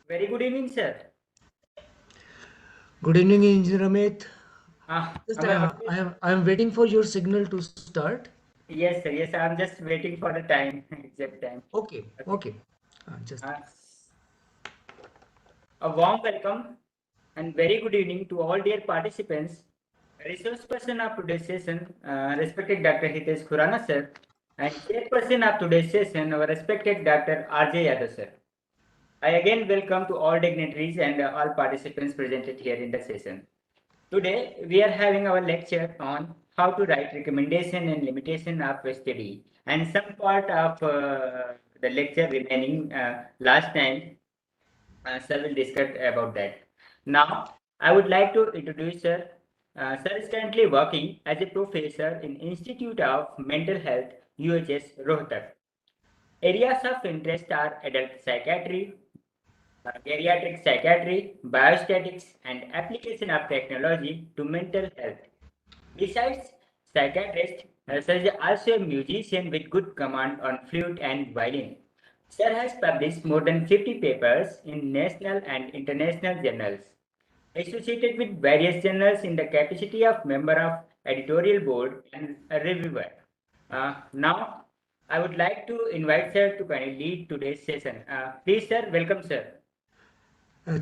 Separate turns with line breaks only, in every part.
Very good evening, sir.
Good evening, Engineer Amit. Just
Am I audible?
I am waiting for your signal to start.
Yes, sir. Yes, I'm just waiting for the time, exact time.
Okay,
Okay.
okay. Just
Uh, a warm welcome and very good evening to all dear participants. Resource person of today's session, respected Dr. Hitesh Khurana, sir, and chairperson of today's session, our respected Dr. R.J. Yadav, sir. I again welcome to all dignitaries and all participants presented here in the session. Today, we are having our lecture on how to write recommendation and limitation of a study. And some part of the lecture remaining last time, sir will discuss about that. Now, I would like to introduce sir. Sir is currently working as a professor in Institute of Mental Health, UHS, Rohtak. Areas of interest are adult psychiatry, geriatric psychiatry, biostatics, and application of technology to mental health. Besides psychiatrist, Sir is also a musician with good command on flute and violin. Sir has published more than 50 papers in national and international journals, associated with various journals in the capacity of member of editorial board and a reviewer. Now, I would like to invite Sir to kindly lead today's session. Please, Sir, welcome, Sir.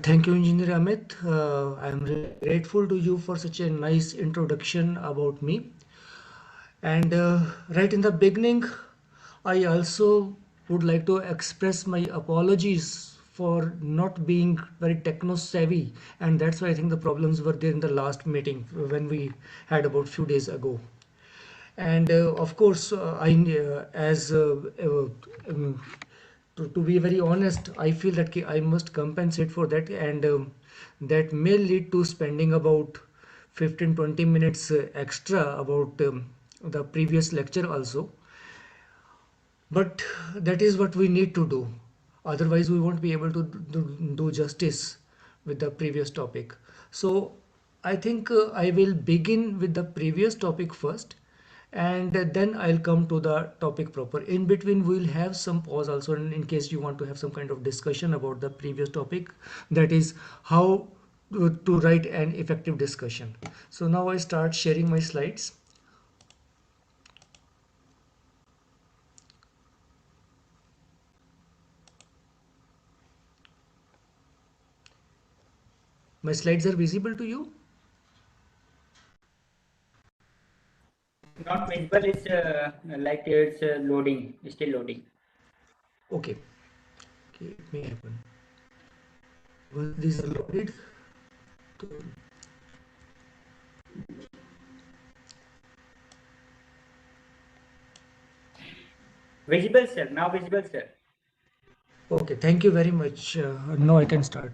Thank you, Engineer Amit. I am grateful to you for such a nice introduction about me. And right in the beginning, I also would like to express my apologies for not being very techno savvy, and that's why I think the problems were there in the last meeting when we had about few days ago. And of course, as to be very honest, I feel that I must compensate for that, and that may lead to spending about 15-20 minutes extra about the previous lecture also. But that is what we need to do. Otherwise, we won't be able to do justice with the previous topic. So, I think I will begin with the previous topic first, and then I'll come to the topic proper. In between, we'll have some pause also in case you want to have some kind of discussion about the previous topic, that is how to write an effective discussion. So, now I start sharing my slides. My slides are visible to you?
Not visible, it's like it's loading, still loading.
Okay. Okay, it may happen. Once these are loaded, so-
Visible, sir. Now visible, sir.
okay, thank you very much. Now I can start.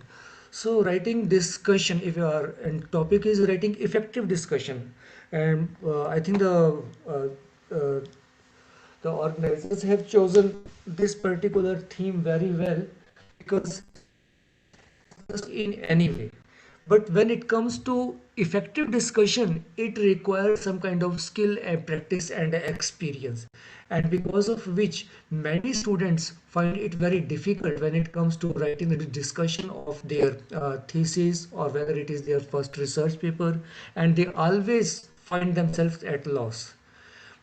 So, writing discussion, if you are, and topic is writing effective discussion, and I think uh, uh, the organizers have chosen this particular theme very well because in any way. But when it comes to effective discussion, it requires some kind of skill and practice and experience. And because of which many students find it very difficult when it comes to writing the discussion of their thesis or whether it is their first research paper, and they always find themselves at loss.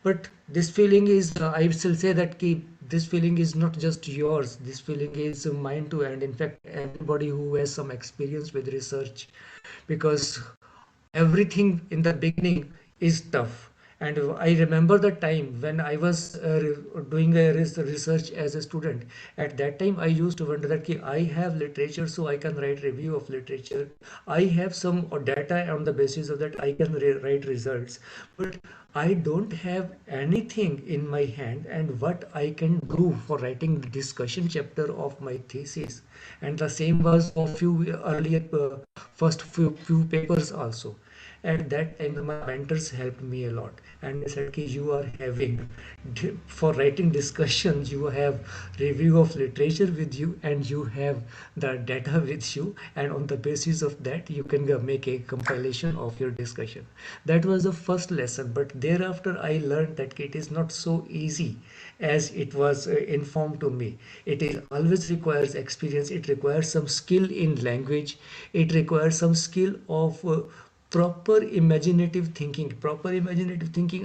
But this feeling is, I still say that this feeling is not just yours. This feeling is mine too, and in fact, anybody who has some experience with research, because everything in the beginning is tough. And I remember the time when I was doing a research as a student. At that time, I used to wonder that I have literature, so I can write review of literature. I have some data on the basis of that I can write results. But I don't have anything in my hand and what I can do for writing the discussion chapter of my thesis. And the same was for few earlier first few papers also. At that time my mentors helped me a lot, and they said, "Ki you are having for writing discussions, you have review of literature with you, and you have the data with you, and on the basis of that you can make a compilation of your discussion." That was the first lesson, but thereafter I learned that it is not so easy as it was informed to me. It is always requires experience, it requires some skill in language, it requires some skill of proper imaginative thinking.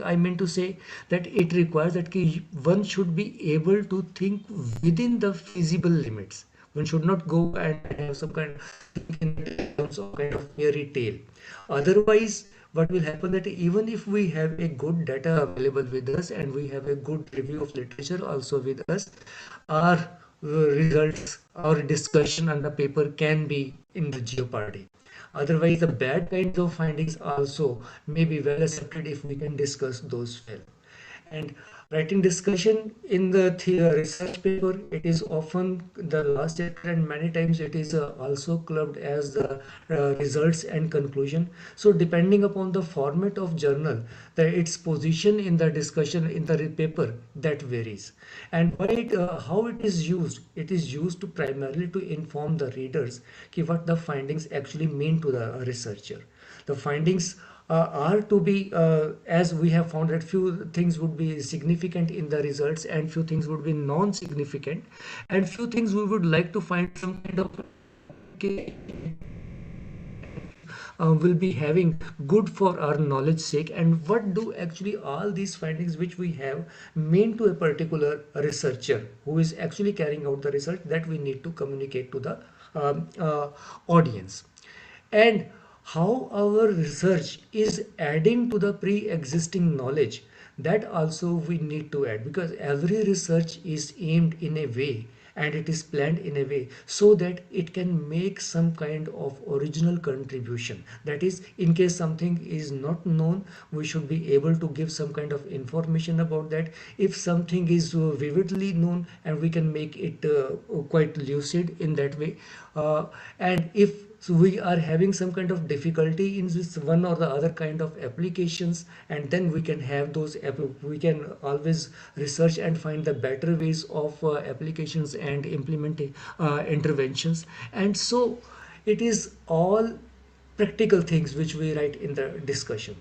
I meant to say that it requires that one should be able to think within the feasible limits. One should not go and have some kind of think in terms of kind of fairy tale. Otherwise, what will happen that even if we have a good data available with us and we have a good review of literature also with us, our results, our discussion on the paper can be in the jeopardy. Otherwise, the bad kinds of findings also may be well accepted if we can discuss those well. And writing discussion in the research paper, it is often the last chapter, and many times it is also clubbed as the results and conclusion. So depending upon the format of journal, its position in the discussion in the paper, that varies. And how it is used, it is used to primarily to inform the readers what the findings actually mean to the researcher. The findings are to be, as we have found that few things would be significant in the results and few things would be non-significant, and few things we would like to find some kind of will be having good for our knowledge sake, and what do actually all these findings which we have mean to a particular researcher who is actually carrying out the research, that we need to communicate to the audience. And how our research is adding to the pre-existing knowledge, that also we need to add, because every research is aimed in a way and it is planned in a way so that it can make some kind of original contribution. That is, in case something is not known, we should be able to give some kind of information about that. If something is vividly known, and we can make it quite lucid in that way. And if so we are having some kind of difficulty in this one or the other kind of applications, and then we can have those we can always research and find the better ways of applications and implementing interventions. And so it is all practical things which we write in the discussion,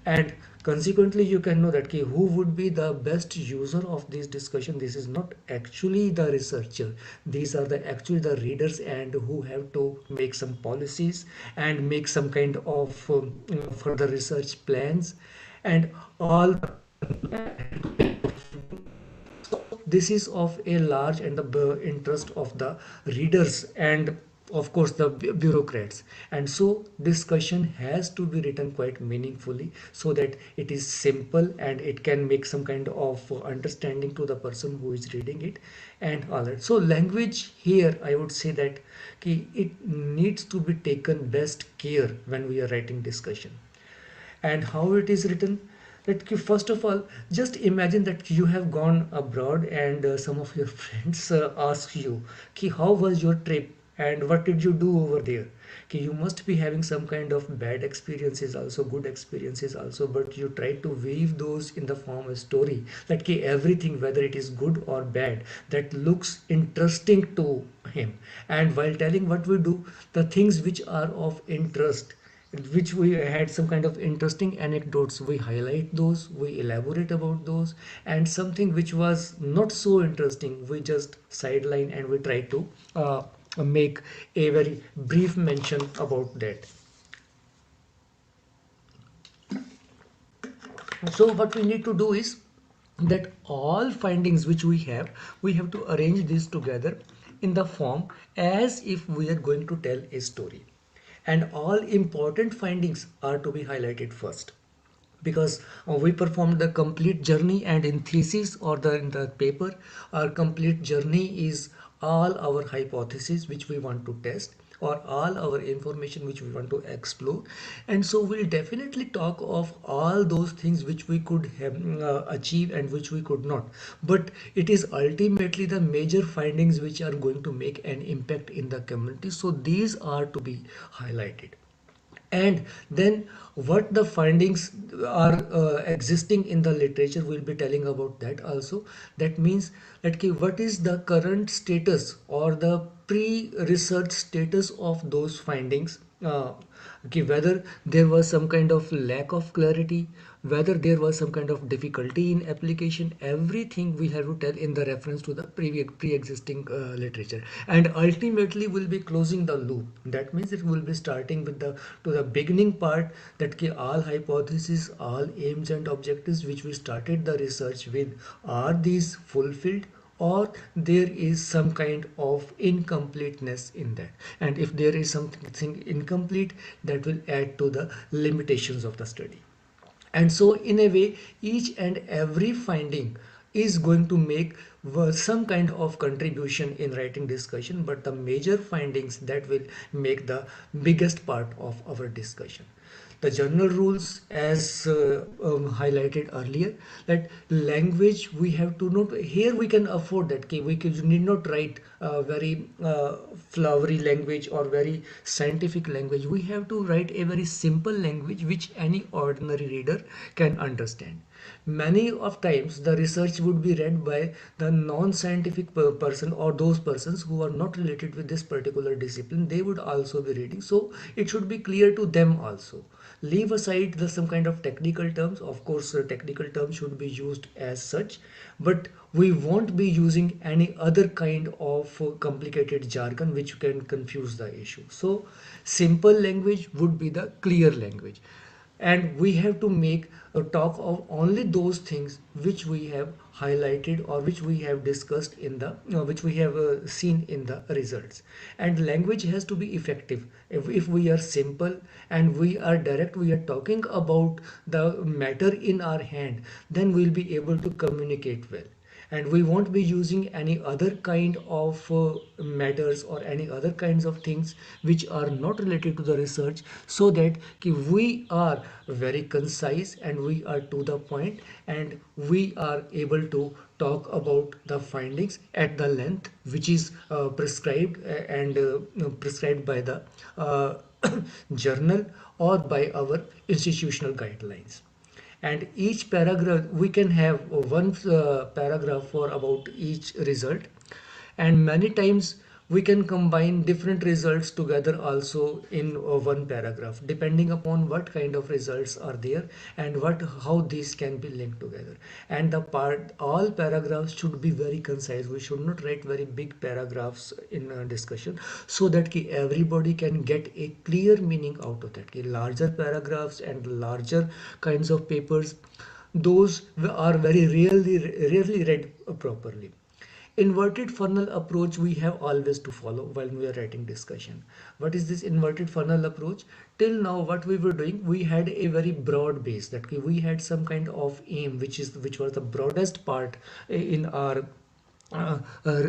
and consequently you can know that who would be the best user of this discussion. This is not actually the researcher, these are the actually the readers, and who have to make some policies and make some kind of further research plans and all. This is of a large and the interest of the readers and of course the bureaucrats. And so discussion has to be written quite meaningfully so that it is simple and it can make some kind of understanding to the person who is reading it and all that. So language here, I would say that it needs to be taken best care when we are writing discussion. And how it is written, that first of all, just imagine that you have gone abroad and some of your friends ask you how was your trip and what did you do over there. You must be having some kind of bad experiences also, good experiences also, but you try to weave those in the form of story, that everything, whether it is good or bad, that looks interesting to him. And while telling what we do, the things which are of interest, which we had some kind of interesting anecdotes, we highlight those, we elaborate about those, and something which was not so interesting, we just sideline and we try to make a very brief mention about that. So what we need to do is that all findings which we have to arrange these together in the form as if we are going to tell a story, and all important findings are to be highlighted first, because we performed the complete journey, and in thesis or in the paper, our complete journey is all our hypotheses which we want to test, or all our information which we want to explore. And so we'll definitely talk of all those things which we could have, achieve and which we could not, but it is ultimately the major findings which are going to make an impact in the community, so these are to be highlighted. And then what the findings are existing in the literature, we'll be telling about that also. That means that what is the current status or the pre-research status of those findings, whether there was some kind of lack of clarity, whether there was some kind of difficulty in application. Everything we have to tell in the reference to the pre-existing literature, and ultimately will be closing the loop. That means it will be starting with the to the beginning part, that all hypotheses, all aims and objectives which we started the research with, are these fulfilled, or there is some kind of incompleteness in that. And if there is something incomplete, that will add to the limitations of the study. And so in a way, each and every finding is going to make some kind of contribution in writing discussion, but the major findings that will make the biggest part of our discussion. The general rules, as highlighted earlier, that language we have to note here. We can afford that, okay, need not write very flowery language or very scientific language. We have to write a very simple language which any ordinary reader can understand. Many of times the research would be read by the non-scientific person, or those persons who are not related with this particular discipline. They would also be reading, so it should be clear to them also. Leave aside the some kind of technical terms. Of course, technical terms should be used as such, but we won't be using any other kind of complicated jargon which can confuse the issue. So simple language would be the clear language, and we have to make a talk of only those things which we have highlighted or which we have discussed in the which we have seen in the results. And language has to be effective. If we are simple and we are direct, we are talking about the matter in our hand, then we'll be able to communicate well. And we won't be using any other kind of matters or any other kinds of things which are not related to the research, so that we are very concise and we are to the point, and we are able to talk about the findings at the length which is prescribed and prescribed by the uh, journal or by our institutional guidelines. And each paragraph, we can have one paragraph for about each result, and many times we can combine different results together also in one paragraph, depending upon what kind of results are there and what how these can be linked together. And the part, all paragraphs should be very concise. We should not write very big paragraphs in a discussion, so that everybody can get a clear meaning out of that. Larger paragraphs and larger kinds of papers, those are very rarely read properly. Inverted funnel approach we have always to follow while we are writing discussion. What is this inverted funnel approach? Till now what we were doing, we had a very broad base, that we had some kind of aim which was the broadest part in our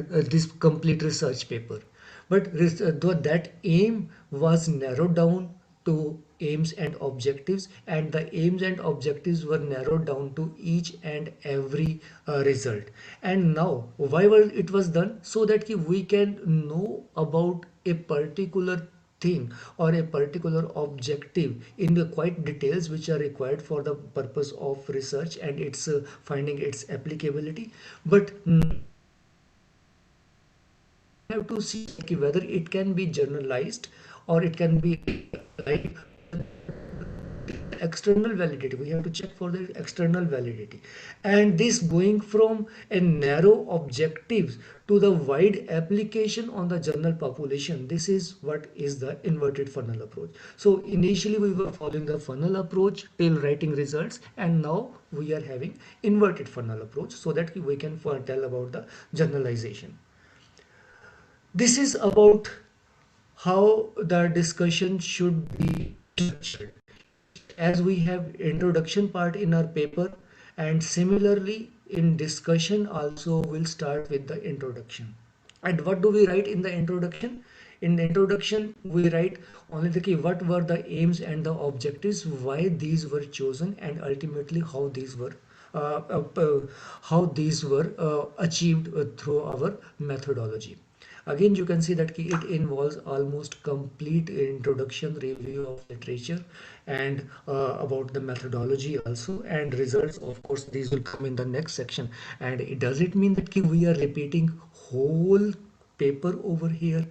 this complete research paper. But though that aim was narrowed down to aims and objectives, and the aims and objectives were narrowed down to each and every result. And now why was it was done? So that we can know about a particular thing or a particular objective in the quite details which are required for the purpose of research and its finding its applicability. But have to see whether it can be generalized or it can be applied. External validity, we have to check for the external validity. And this going from a narrow objectives to the wide application on the general population, this is what is the inverted funnel approach. So initially we were following the funnel approach till writing results, and now we are having inverted funnel approach, so that we can tell about the generalization. This is about how the discussion should be structured, as we have introduction part in our paper, and similarly in discussion also we'll start with the introduction. And what do we write in the introduction? In the introduction we write only the key what were the aims and the objectives, why these were chosen, and ultimately uh, uh, uh, how these were achieved through our methodology. Again, you can see that it involves almost complete introduction, review of literature, and about the methodology also, and results. Of course, these will come in the next section. And does it mean that we are repeating whole paper over here?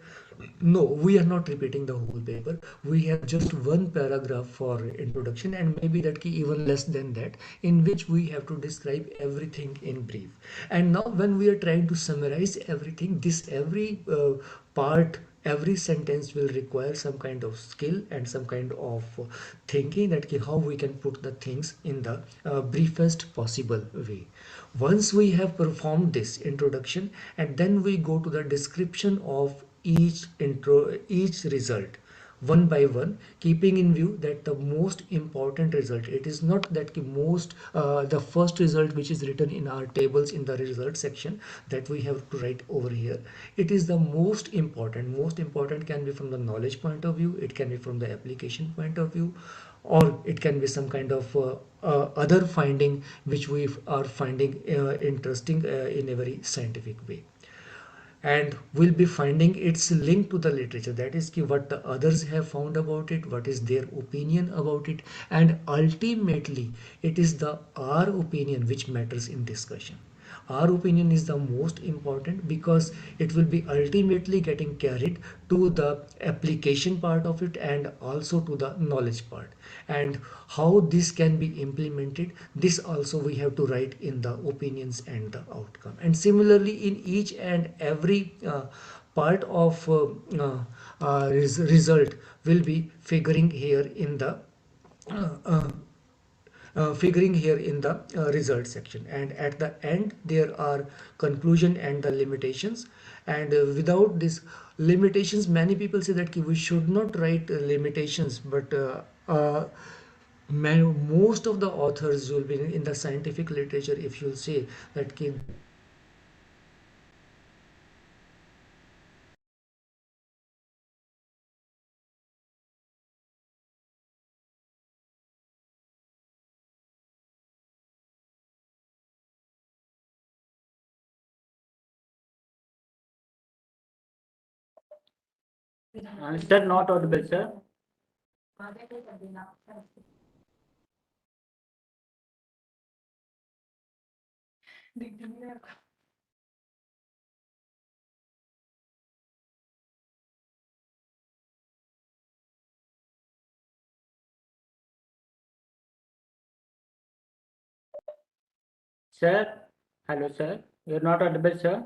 No, we are not repeating the whole paper. We have just one paragraph for introduction, and maybe that key even less than that, in which we have to describe everything in brief. And now when we are trying to summarize everything, this every part, every sentence will require some kind of skill and some kind of thinking that how we can put the things in the briefest possible way. Once we have performed this introduction, and then we go to the description of each result one by one, keeping in view that the most important result, it is not that the first result which is written in our tables in the result section that we have to write over here. It is the most important can be from the knowledge point of view, it can be from the application point of view, or it can be some kind of other finding which we are finding interesting in a very scientific way. And we'll be finding its link to the literature, that is what the others have found about it, what is their opinion about it, and ultimately it is the our opinion which matters in discussion. Our opinion is the most important because it will be ultimately getting carried to the application part of it and also to the knowledge part. And how this can be implemented, this also we have to write in the opinions and the outcome. And similarly, in each and every part of result will be uh, uh, figuring here in the result section, and at the end there are conclusion and the limitations. And without this limitations, many people say that we should not write limitations, but most of the authors will be in the scientific literature, if you'll say that
Sir, not audible, sir. Sir, hello, sir. You're not audible, sir.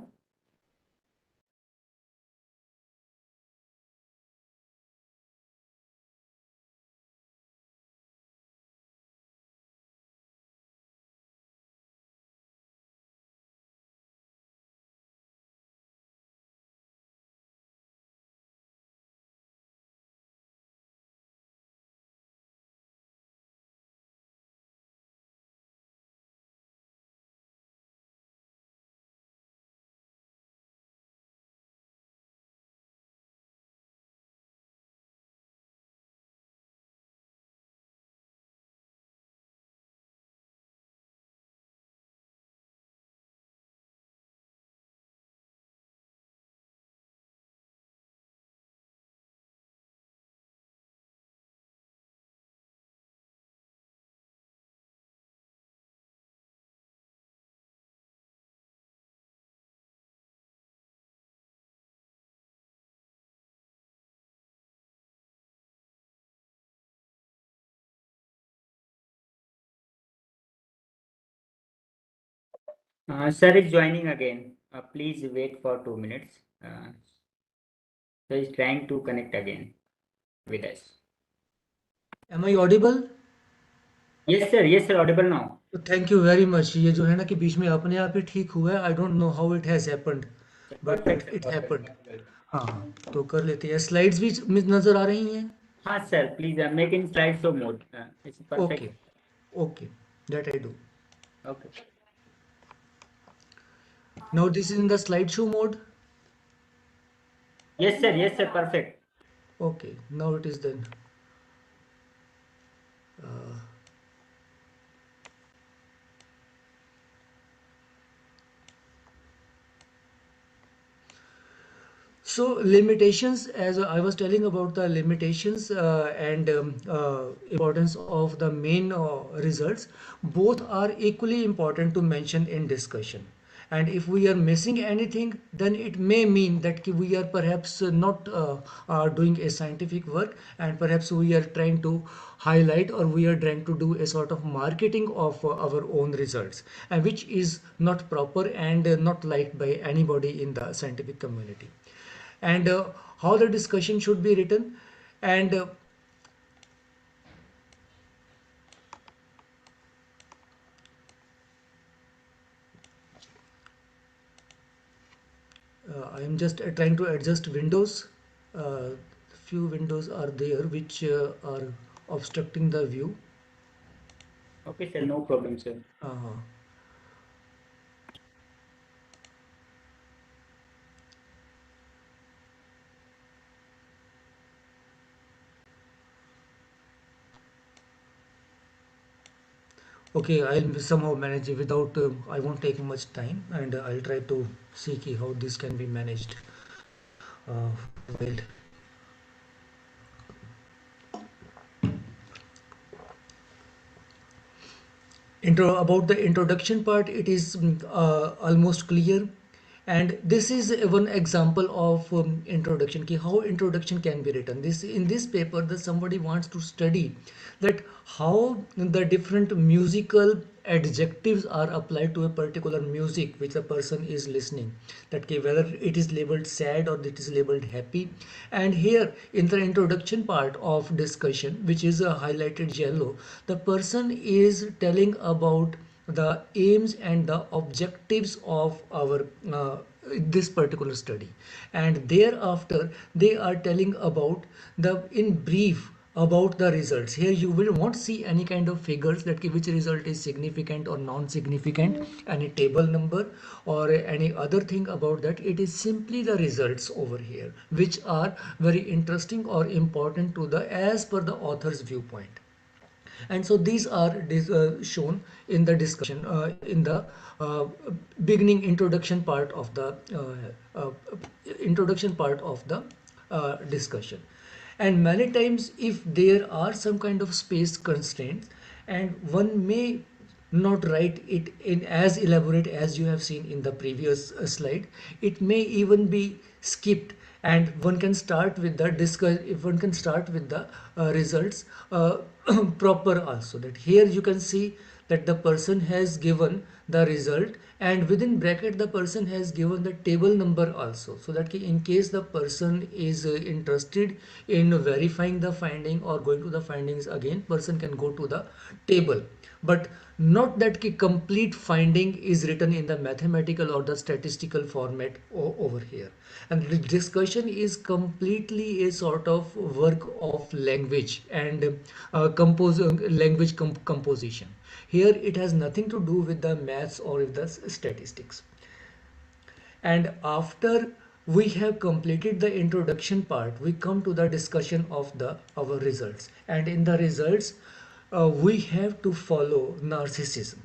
Sir is joining again. Please wait for 2 minutes. So he's trying to connect again with us.
am I audible?
Yes, sir, audible now.
तो thank you very much. ये जो है ना कि बीच में अपने आप ही ठीक हुआ है, I don't know how it has happened, but
Perfect, sir,
it happened.
perfect.
हाँ हाँ, तो कर लेते हैं। स्लाइड्स भी नज़र आ रही हैं?
हाँ, sir, please make in slideshow mode. It's
okay,
perfect.
Okay, that I do.
Okay.
Now this is in the slide show mode.
Yes, sir, perfect.
Okay, now it is then. So limitations, as I was telling about the limitations and importance of the main results, both are equally important to mention in discussion. And if we are missing anything, then it may mean that we are perhaps not doing a scientific work, and perhaps we are trying to highlight, or we are trying to do a sort of marketing of our own results, and which is not proper and not liked by anybody in the scientific community. And how the discussion should be written, and I am just trying to adjust windows. Few windows are there which are obstructing the view.
Okay, sir, no problem, sir.
uh, okay, I'll somehow manage it without I won't take much time, and I'll try to see how this can be managed uh, well. About the introduction part, it is almost clear, and this is one example of introduction, how introduction can be written. This in this paper, that somebody wants to study that how the different musical adjectives are applied to a particular music which the person is listening, that whether it is labeled sad or it is labeled happy. And here in the introduction part of discussion, which is highlighted yellow, the person is telling about the aims and the objectives of our this particular study, and thereafter they are telling about the in brief about the results. Here you will not see any kind of figures that which result is significant or non-significant, any table number or any other thing about that. It is simply the results over here which are very interesting or important to the as per the author's viewpoint. And so these are shown in the discussion in the uh, beginning uh, introduction part of the discussion. And many times if there are some kind of space constraints, and one may not write it in as elaborate as you have seen in the previous slide, it may even be skipped, and one can start with the discuss if one can start with the results proper also. That here you can see that the person has given the result, and within bracket the person has given the table number also, so that in case the person is interested in verifying the finding or going to the findings again, person can go to the table. But not that complete finding is written in the mathematical or the statistical format over here. And the discussion is completely a sort of work of language and language composition. Here it has nothing to do with the maths or with the statistics. And after we have completed the introduction part, we come to the discussion of the our results. And in the results, we have to follow narcissism.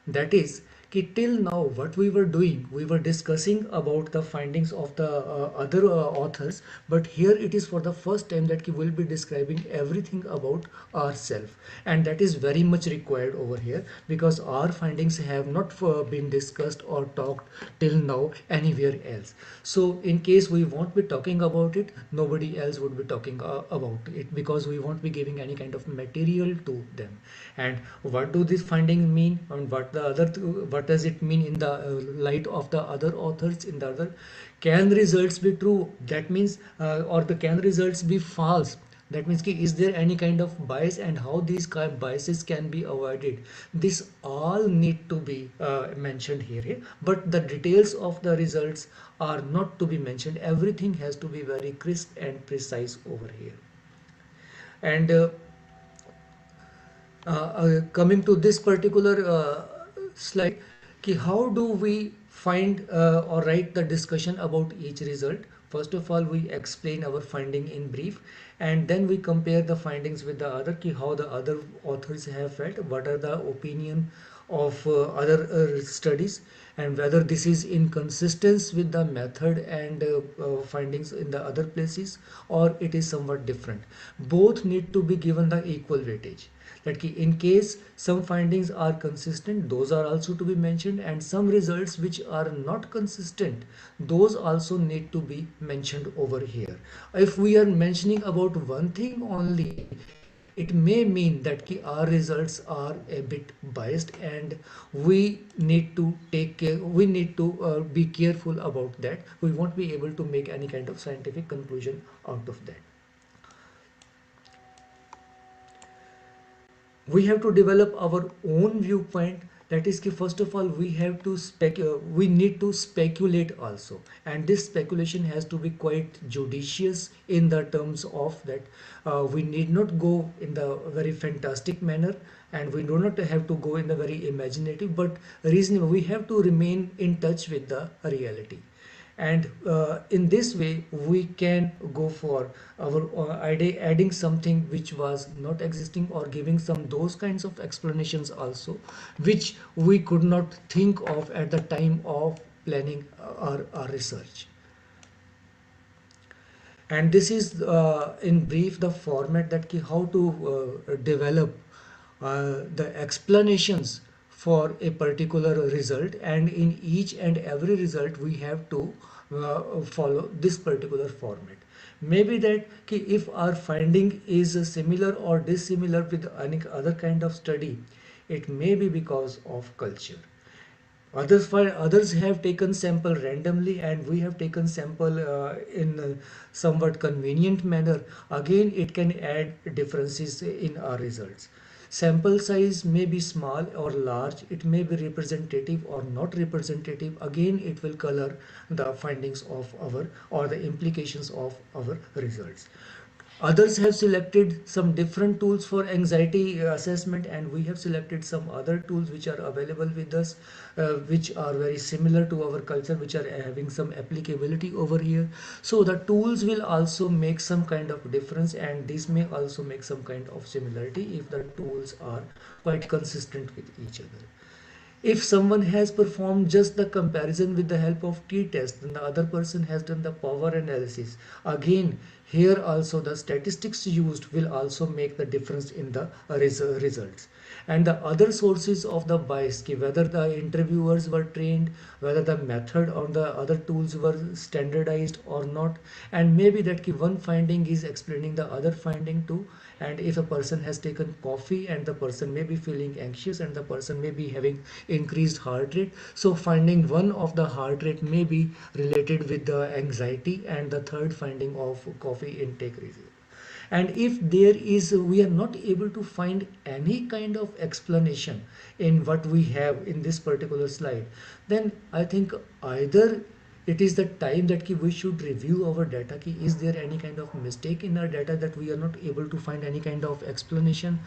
That is, till now what we were doing, we were discussing about the findings of the other authors, but here it is for the first time that we will be describing everything about ourselves, and that is very much required over here, because our findings have not been discussed or talked till now anywhere else. So in case we won't be talking about it, nobody else would be talking about it, because we won't be giving any kind of material to them. And what do these findings mean, and what does it mean in the light of the other authors in the other? Can results be true? That means or the can results be false? That means is there any kind of bias, and how these kind of biases can be avoided? This all need to be mentioned here, but the details of the results are not to be mentioned. Everything has to be very crisp and precise over here. And coming to this particular slide, how do we find or write the discussion about each result? First of all, we explain our finding in brief, and then we compare the findings with the other, how the other authors have felt, what are the opinion of other studies, and whether this is in consistence with the method and findings in the other places, or it is somewhat different. Both need to be given the equal weightage. That in case some findings are consistent, those are also to be mentioned, and some results which are not consistent, those also need to be mentioned over here. If we are mentioning about one thing only, it may mean that our results are a bit biased, and we need to take care, we need to be careful about that. We won't be able to make any kind of scientific conclusion out of that. We have to develop our own viewpoint. That is ki first of all we have to we need to speculate also, and this speculation has to be quite judicious in the terms of that we need not go in the very fantastic manner, and we do not have to go in the very imaginative, but reasonable. We have to remain in touch with the reality, and in this way we can go for our idea, adding something which was not existing, or giving some those kinds of explanations also which we could not think of at the time of planning our research. And this is in brief the format that how to develop the explanations for a particular result, and in each and every result we have to follow this particular format. Maybe that if our finding is similar or dissimilar with any other kind of study, it may be because of culture. Others have taken sample randomly, and we have taken sample in a somewhat convenient manner. Again, it can add differences in our results. Sample size may be small or large. It may be representative or not representative. Again, it will color the findings of our, or the implications of our results. Others have selected some different tools for anxiety assessment, and we have selected some other tools which are available with us, which are very similar to our culture, which are having some applicability over here. So the tools will also make some kind of difference, and this may also make some kind of similarity if the tools are quite consistent with each other. If someone has performed just the comparison with the help of t-test, then the other person has done the power analysis. Again, here also the statistics used will also make the difference in the results. And the other sources of the bias, whether the interviewers were trained, whether the method on the other tools were standardized or not, and maybe that one finding is explaining the other finding too. And if a person has taken coffee, and the person may be feeling anxious, and the person may be having increased heart rate, so finding one of the heart rate may be related with the anxiety, and the third finding of coffee intake reason. And if there is, we are not able to find any kind of explanation in what we have in this particular slide, then I think either it is the time that we should review our data. Is there any kind of mistake in our data that we are not able to find any kind of explanation,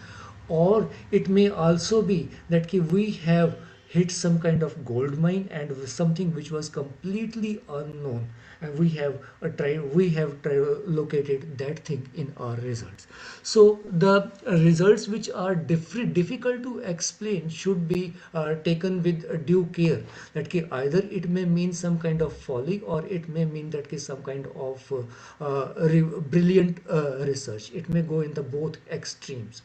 or it may also be that we have hit some kind of gold mine, and something which was completely unknown, and we have located that thing in our results. So the results which are difficult to explain should be taken with due care. That either it may mean some kind of folly, or it may mean that some kind of brilliant research. It may go in the both extremes,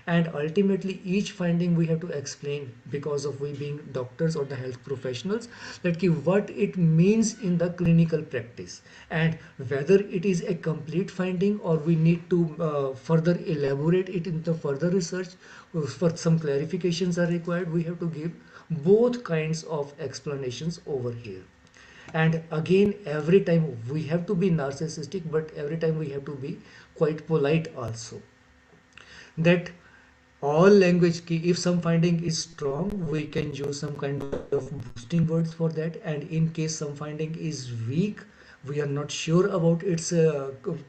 and ultimately each finding we have to explain, because of we being doctors or the health professionals, that what it means in the clinical practice, and whether it is a complete finding, or we need to further elaborate it in the further research. For some clarifications are required, we have to give both kinds of explanations over here. And again, every time we have to be narcissistic, but every time we have to be quite polite also. That all language key, if some finding is strong, we can use some kind of boosting words for that, and in case some finding is weak, we are not sure about its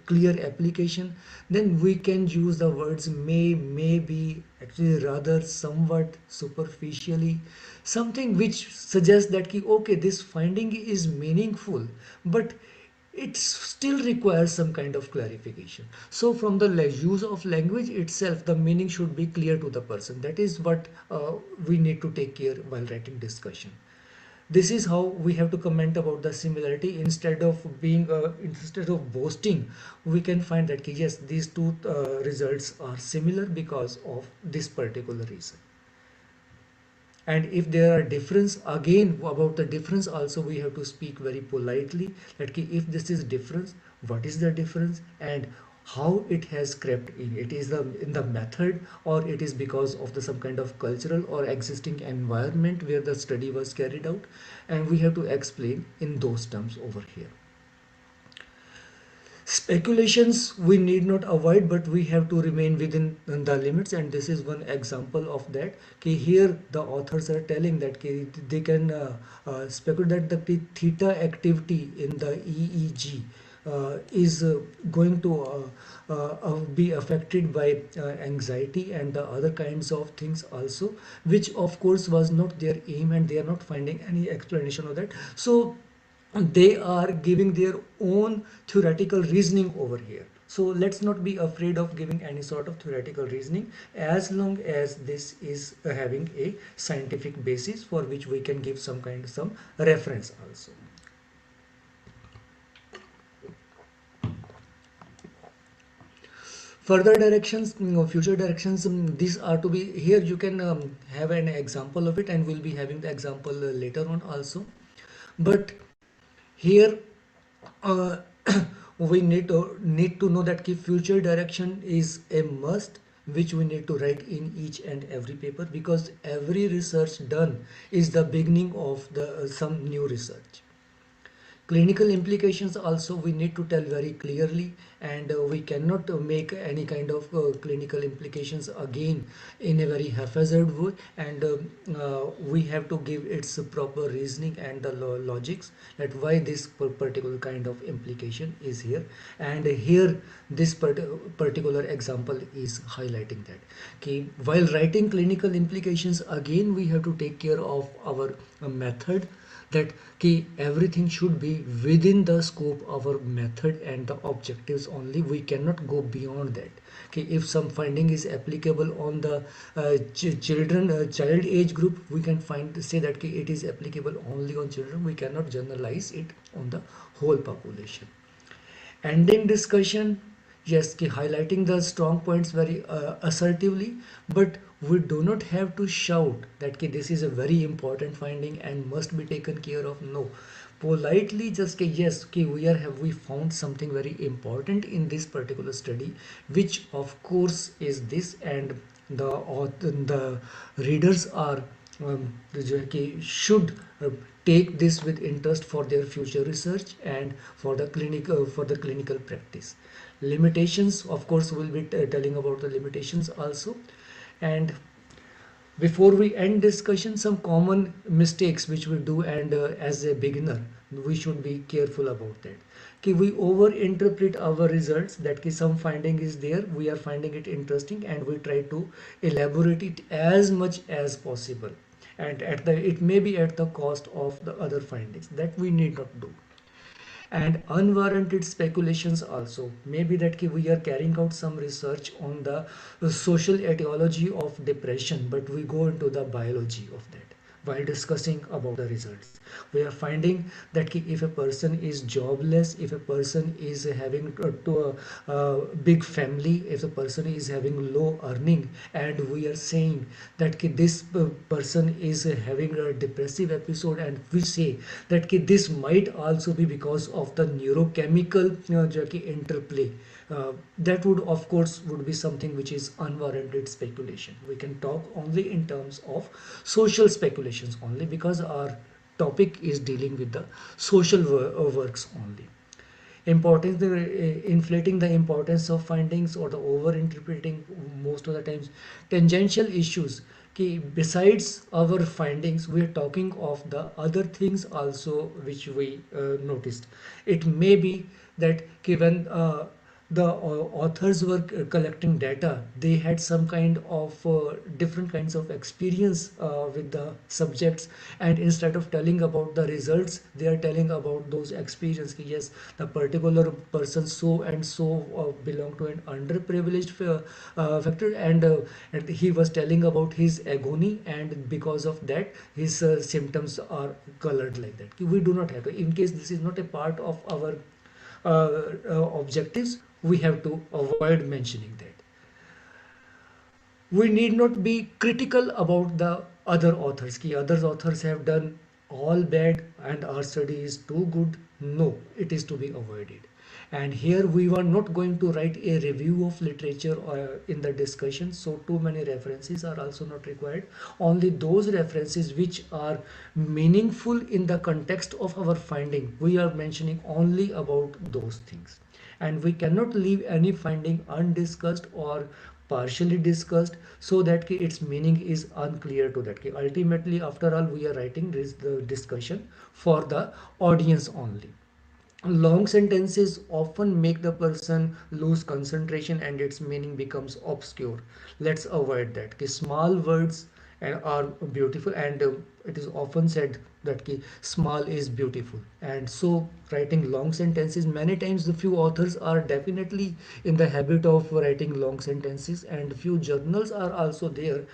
clear application, then we can use the words maybe, actually rather, somewhat, superficially, something which suggests that okay, this finding is meaningful, but it still requires some kind of clarification. So from the use of language itself, the meaning should be clear to the person. That is what we need to take care while writing discussion. This is how we have to comment about the similarity. Instead of boasting, we can find that yes, these two results are similar because of this particular reason. And if there are difference, again about the difference also we have to speak very politely, that if this is difference, what is the difference and how it has crept in. It is in the method, or it is because of the some kind of cultural or existing environment where the study was carried out, and we have to explain in those terms over here. Speculations we need not avoid, but we have to remain within the limits, and this is one example of that. Okay, here the authors are telling that they can speculate that the theta activity in the EEG is going to be affected by anxiety and the other kinds of things also, which of course was not their aim, and they are not finding any explanation of that. So they are giving their own theoretical reasoning over here. So let's not be afraid of giving any sort of theoretical reasoning, as long as this is having a scientific basis for which we can give some reference also. Further directions, future directions, these are to be here. You can have an example of it, and we'll be having the example later on also. But here uh, we need to know that future direction is a must, which we need to write in each and every paper, because every research done is the beginning of the some new research. Clinical implications also we need to tell very clearly, and we cannot make any kind of clinical implications again in a very haphazard way, and we have to give its proper reasoning and the logics, that why this particular kind of implication is here. And here this particular example is highlighting that. Okay, while writing clinical implications, again we have to take care of our method, that everything should be within the scope of our method and the objectives only. We cannot go beyond that. If some finding is applicable on the child age group, we can say that it is applicable only on children. We cannot generalize it on the whole population. Ending discussion, yes, highlighting the strong points very assertively, but we do not have to shout that this is a very important finding and must be taken care of. No, politely just yes, we found something very important in this particular study, which of course is this, and the readers are should take this with interest for their future research and for the clinical practice. Limitations, of course, we'll be telling about the limitations also. And before we end discussion, some common mistakes which we do, and as a beginner we should be careful about that. We over interpret our results, that some finding is there, we are finding it interesting, and we try to elaborate it as much as possible, and it may be at the cost of the other findings. That we need not do. And unwarranted speculations also, maybe that we are carrying out some research on the social etiology of depression, but we go into the biology of that while discussing about the results. We are finding that if a person is jobless, if a person is having big family, if a person is having low earning, and we are saying that this person is having a depressive episode, and we say that this might also be because of the neurochemical interplay, that would of course would be something which is unwarranted speculation. We can talk only in terms of social speculations only, because our topic is dealing with the social works only. Importance, inflating the importance of findings or the over interpreting most of the times. Tangential issues, besides our findings we are talking of the other things also which we noticed. It may be that given the authors were collecting data. They had some kind of different kinds of experience with the subjects, and instead of telling about the results, they are telling about those experience. Ki yes, the particular person so and so belong to an underprivileged factor, and he was telling about his agony, and because of that his symptoms are colored like that. We do not have to, in case this is not a part of our objectives, we have to avoid mentioning that. We need not be critical about the other authors. Ki other authors have done all bad and our study is too good. No, it is to be avoided. And here we were not going to write a review of literature in the discussion, so too many references are also not required. Only those references which are meaningful in the context of our finding, we are mentioning only about those things. And we cannot leave any finding undiscussed or partially discussed, so that its meaning is unclear to that. Ultimately, after all, we are writing this the discussion for the audience only. Long sentences often make the person lose concentration and its meaning becomes obscure. Let's avoid that. Small words are beautiful, and it is often said that small is beautiful. And so writing long sentences, many times the few authors are definitely in the habit of writing long sentences, and few journals are also there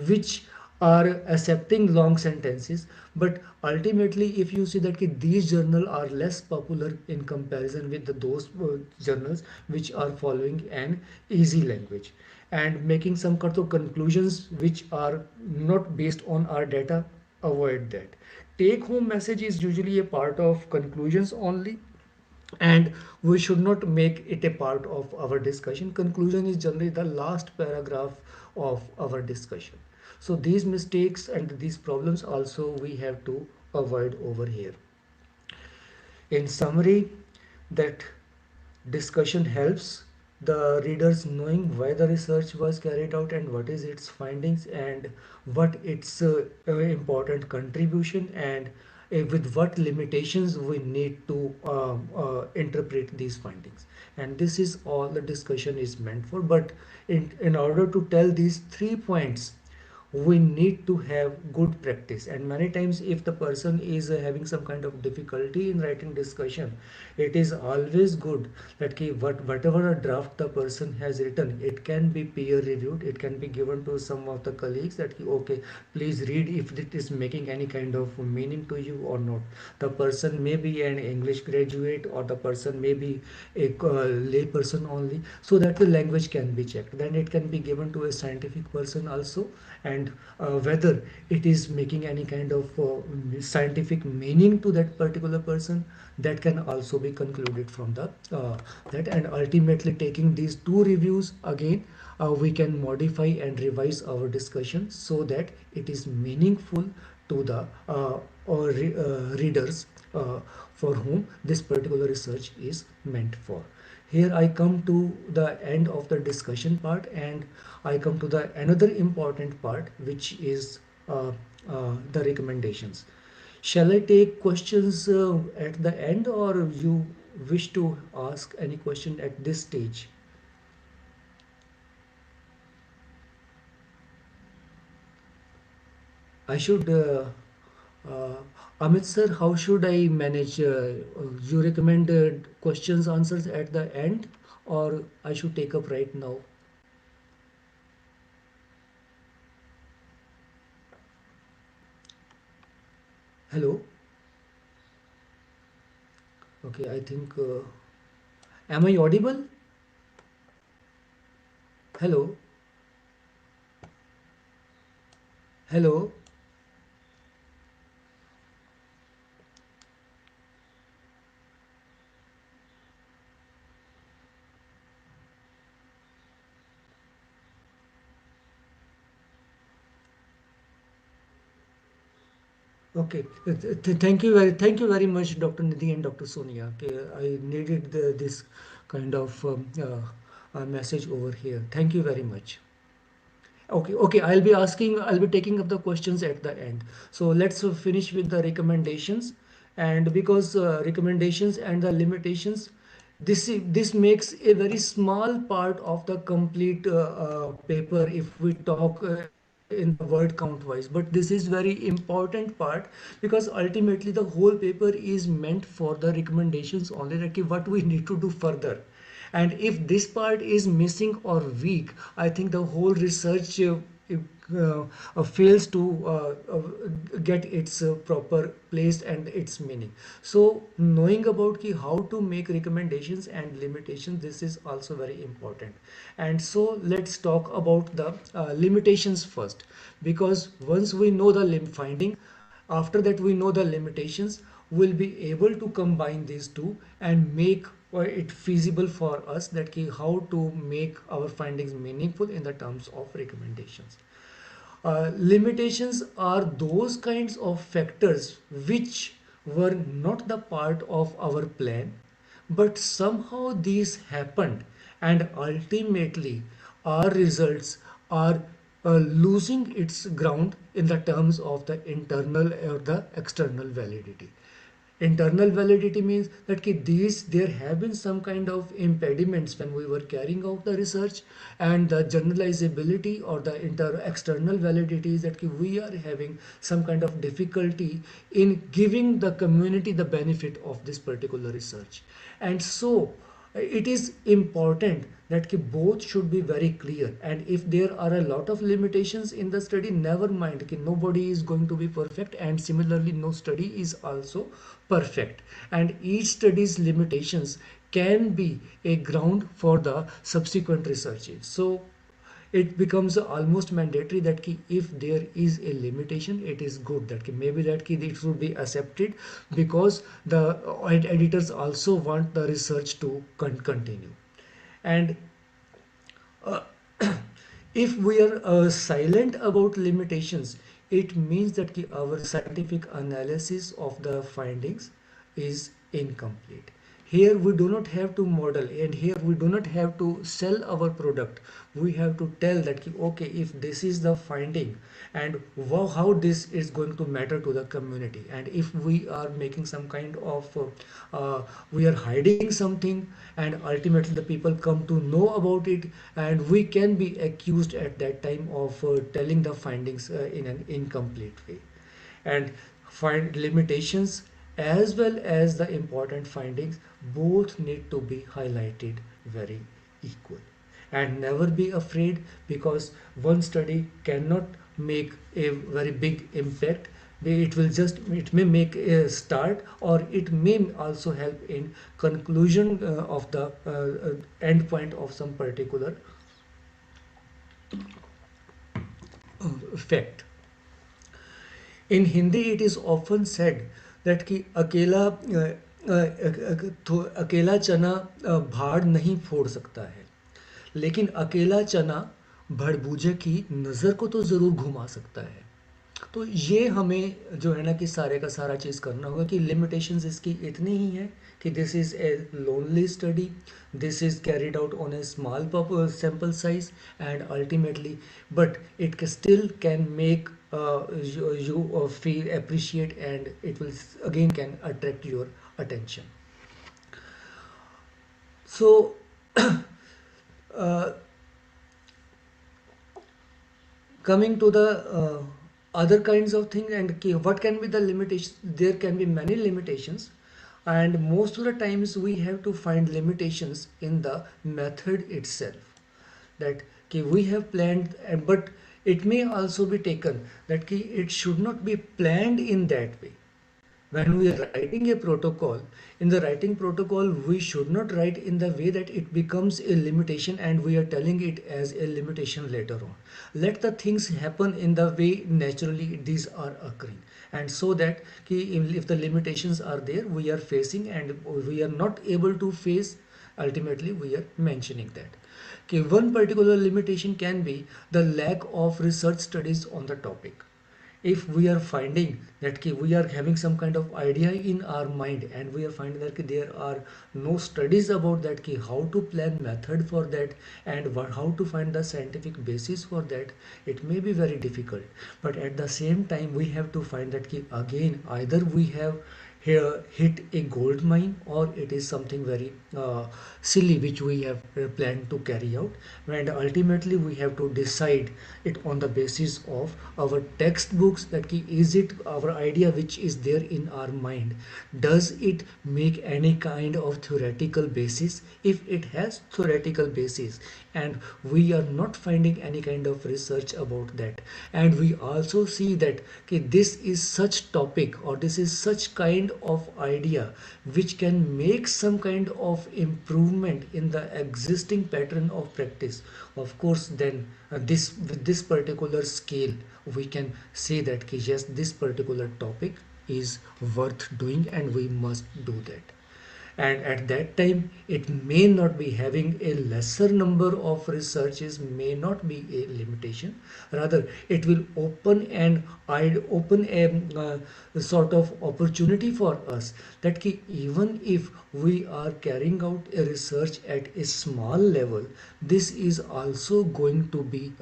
which are accepting long sentences. But ultimately, if you see that these journals are less popular in comparison with those journals which are following an easy language and making some kind of conclusions which are not based on our data, avoid that. Take home message is usually a part of conclusions only, and we should not make it a part of our discussion. Conclusion is generally the last paragraph of our discussion. So these mistakes and these problems also we have to avoid over here. In summary, that discussion helps the readers knowing why the research was carried out and what is its findings and what its important contribution, and with what limitations we need to interpret these findings. And this is all the discussion is meant for. But in order to tell these 3 points, we need to have good practice. And many times if the person is having some kind of difficulty in writing discussion, it is always good that whatever a draft the person has written, it can be peer reviewed, it can be given to some of the colleagues that okay, please read if it is making any kind of meaning to you or not. The person may be an English graduate or the person may be a lay person only, so that the language can be checked. Then it can be given to a scientific person also, and whether it is making any kind of scientific meaning to that particular person, that can also be concluded from the that. And ultimately, taking these two reviews again, we can modify and revise our discussion so that it is meaningful to the readers for whom this particular research is meant for. Here I come to the end of the discussion part, and I come to the another important part, which is the recommendations. Shall I take questions at the end, or you wish to ask any question at this stage? I should uh, Amit sir, how should I manage? You recommend questions answers at the end, or I should take up right now? Hello. Okay, I think. Am I audible? Hello. Hello. Okay. Thank you very much, Dr. Nidhi and Dr. Sonia. Okay, I needed this kind of message over here. Thank you very much. Okay, okay. I'll be taking up the questions at the end. So let's finish with the recommendations. And because recommendations and the limitations, this makes a very small part of the complete paper if we talk in the word count wise, but this is very important part because ultimately the whole paper is meant for the recommendations only, like what we need to do further. And if this part is missing or weak, I think the whole research fails to get its proper place and its meaning. So knowing about ki how to make recommendations and limitations, this is also very important. And so let's talk about the limitations first, because once we know the finding, after that we know the limitations, we'll be able to combine these two and make it feasible for us that how to make our findings meaningful in the terms of recommendations. Limitations are those kinds of factors which were not the part of our plan, but somehow these happened, and ultimately our results are losing its ground in the terms of the internal or the external validity. Internal validity means that these there have been some kind of impediments when we were carrying out the research, and the generalizability or the external validity is that we are having some kind of difficulty in giving the community the benefit of this particular research. And so it is important that both should be very clear, and if there are a lot of limitations in the study, never mind, nobody is going to be perfect, and similarly no study is also perfect, and each study's limitations can be a ground for the subsequent researches. So it becomes almost mandatory that if there is a limitation, it is good that maybe that it should be accepted, because the editors also want the research to continue. And if we are silent about limitations, it means that our scientific analysis of the findings is incomplete. Here we do not have to model, and here we do not have to sell our product. We have to tell that okay, if this is the finding, and how this is going to matter to the community, and if we are making some kind of we are hiding something, and ultimately the people come to know about it, and we can be accused at that time of telling the findings in an incomplete way. And find limitations as well as the important findings both need to be highlighted very equal. And never be afraid, because one study cannot make a very big impact. It may make a start, or it may also help in conclusion of the end point of some particular fact. In Hindi it is often said that कि अकेला चना भाड़ नहीं फोड़ सकता है, लेकिन अकेला चना भड़बूजे की नज़र को तो ज़रूर घुमा सकता है। तो ये हमें जो है ना कि सारे का सारा चीज़ करना होगा कि लिमिटेशंस इसकी इतनी ही है कि this is a lonely study, this is carried out on A small sample size, and ultimately but it still can make you feel appreciate, and it will again can attract your attention. So uh, coming to the other kinds of things, and what can be the limitations, there can be many limitations, and most of the times we have to find limitations in the method itself, that we have planned, but it may also be taken that it should not be planned in that way. When we are writing a protocol, in the writing protocol we should not write in the way that it becomes a limitation and we are telling it as a limitation later on. Let the things happen in the way naturally these are occurring, and so that if the limitations are there we are facing and we are not able to face, ultimately we are mentioning that. One particular limitation can be the lack of research studies on the topic. If we are finding that we are having some kind of idea in our mind, and we are finding that there are no studies about that, how to plan method for that, and how to find the scientific basis for that, it may be very difficult. But at the same time we have to find that again either we have here hit a gold mine, or it is something very silly which we have planned to carry out, and ultimately we have to decide it on the basis of our textbooks, that is it our idea which is there in our mind, does it make any kind of theoretical basis? If it has theoretical basis and we are not finding any kind of research about that, and we also see that, okay, this is such topic or this is such kind of idea which can make some kind of improvement in the existing pattern of practice, of course then this with this particular scale we can say that, okay, yes, this particular topic is worth doing and we must do that. And at that time it may not be having a lesser number of researches, may not be a limitation, rather it will open and I'd open a sort of opportunity for us, that even if we are carrying out a research at a small level, this is also going to be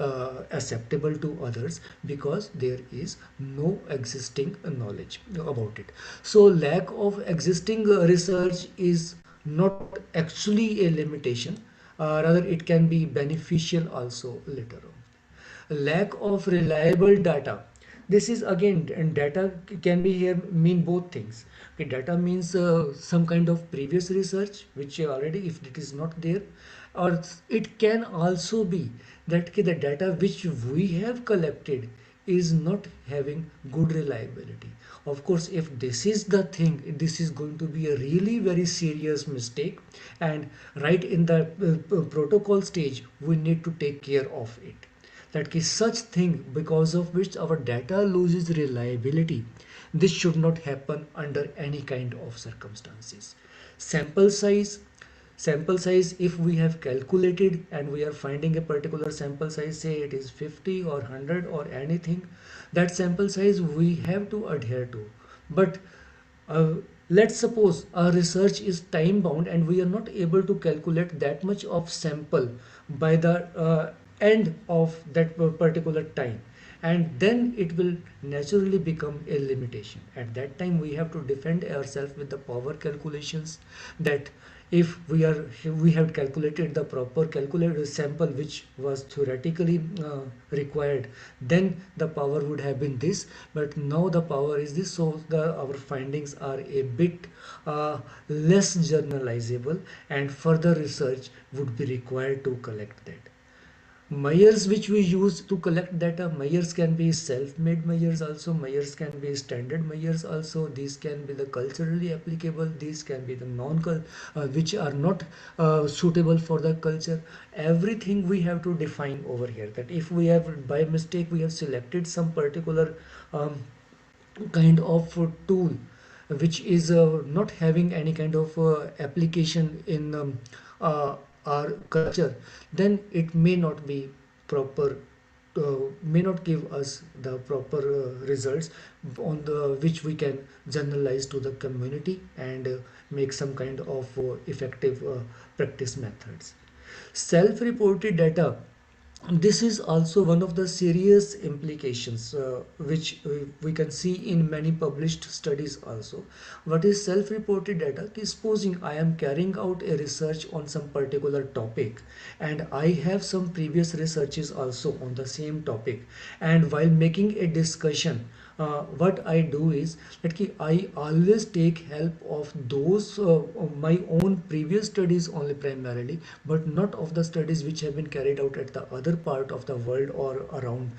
acceptable to others, because there is no existing knowledge about it. So lack of existing research is not actually a limitation, rather it can be beneficial also later on. Lack of reliable data, this is again, and data can be here mean both things. Okay, data means some kind of previous research which already, if it is not there, or it can also be that, okay, the data which we have collected is not having good reliability. Of course, if this is the thing, this is going to be a really very serious mistake, and right in the protocol stage we need to take care of it, that is such thing because of which our data loses reliability. This should not happen under any kind of circumstances. Sample size, sample size, if we have calculated and we are finding a particular sample size, say it is 50 or 100 or anything, that sample size we have to adhere to. But uh, let's suppose our research is time bound and we are not able to calculate that much of sample by the end of that particular time, and then it will naturally become a limitation. At that time we have to defend ourselves with the power calculations, that if we have calculated the proper calculated sample which was theoretically required, then the power would have been this, but now the power is this, so our findings are a bit less generalizable, and further research would be required to collect that. Measures which we use to collect data, measures can be self-made measures also, measures can be standard measures also, these can be the culturally applicable, these can be the which are not suitable for the culture. Everything we have to define over here, that if we have by mistake we have selected some particular um, kind of tool which is not having any kind of application in uh, our culture, then it may not be proper, may not give us the proper results on the which we can generalize to the community and make some kind of effective practice methods. Self-reported data, this is also one of the serious implications which we can see in many published studies also. What is self-reported data? Supposing I am carrying out a research on some particular topic and I have some previous researches also on the same topic, and while making a discussion, what I do is that I always take help of those my own previous studies only primarily, but not of the studies which have been carried out at the other part of the world or around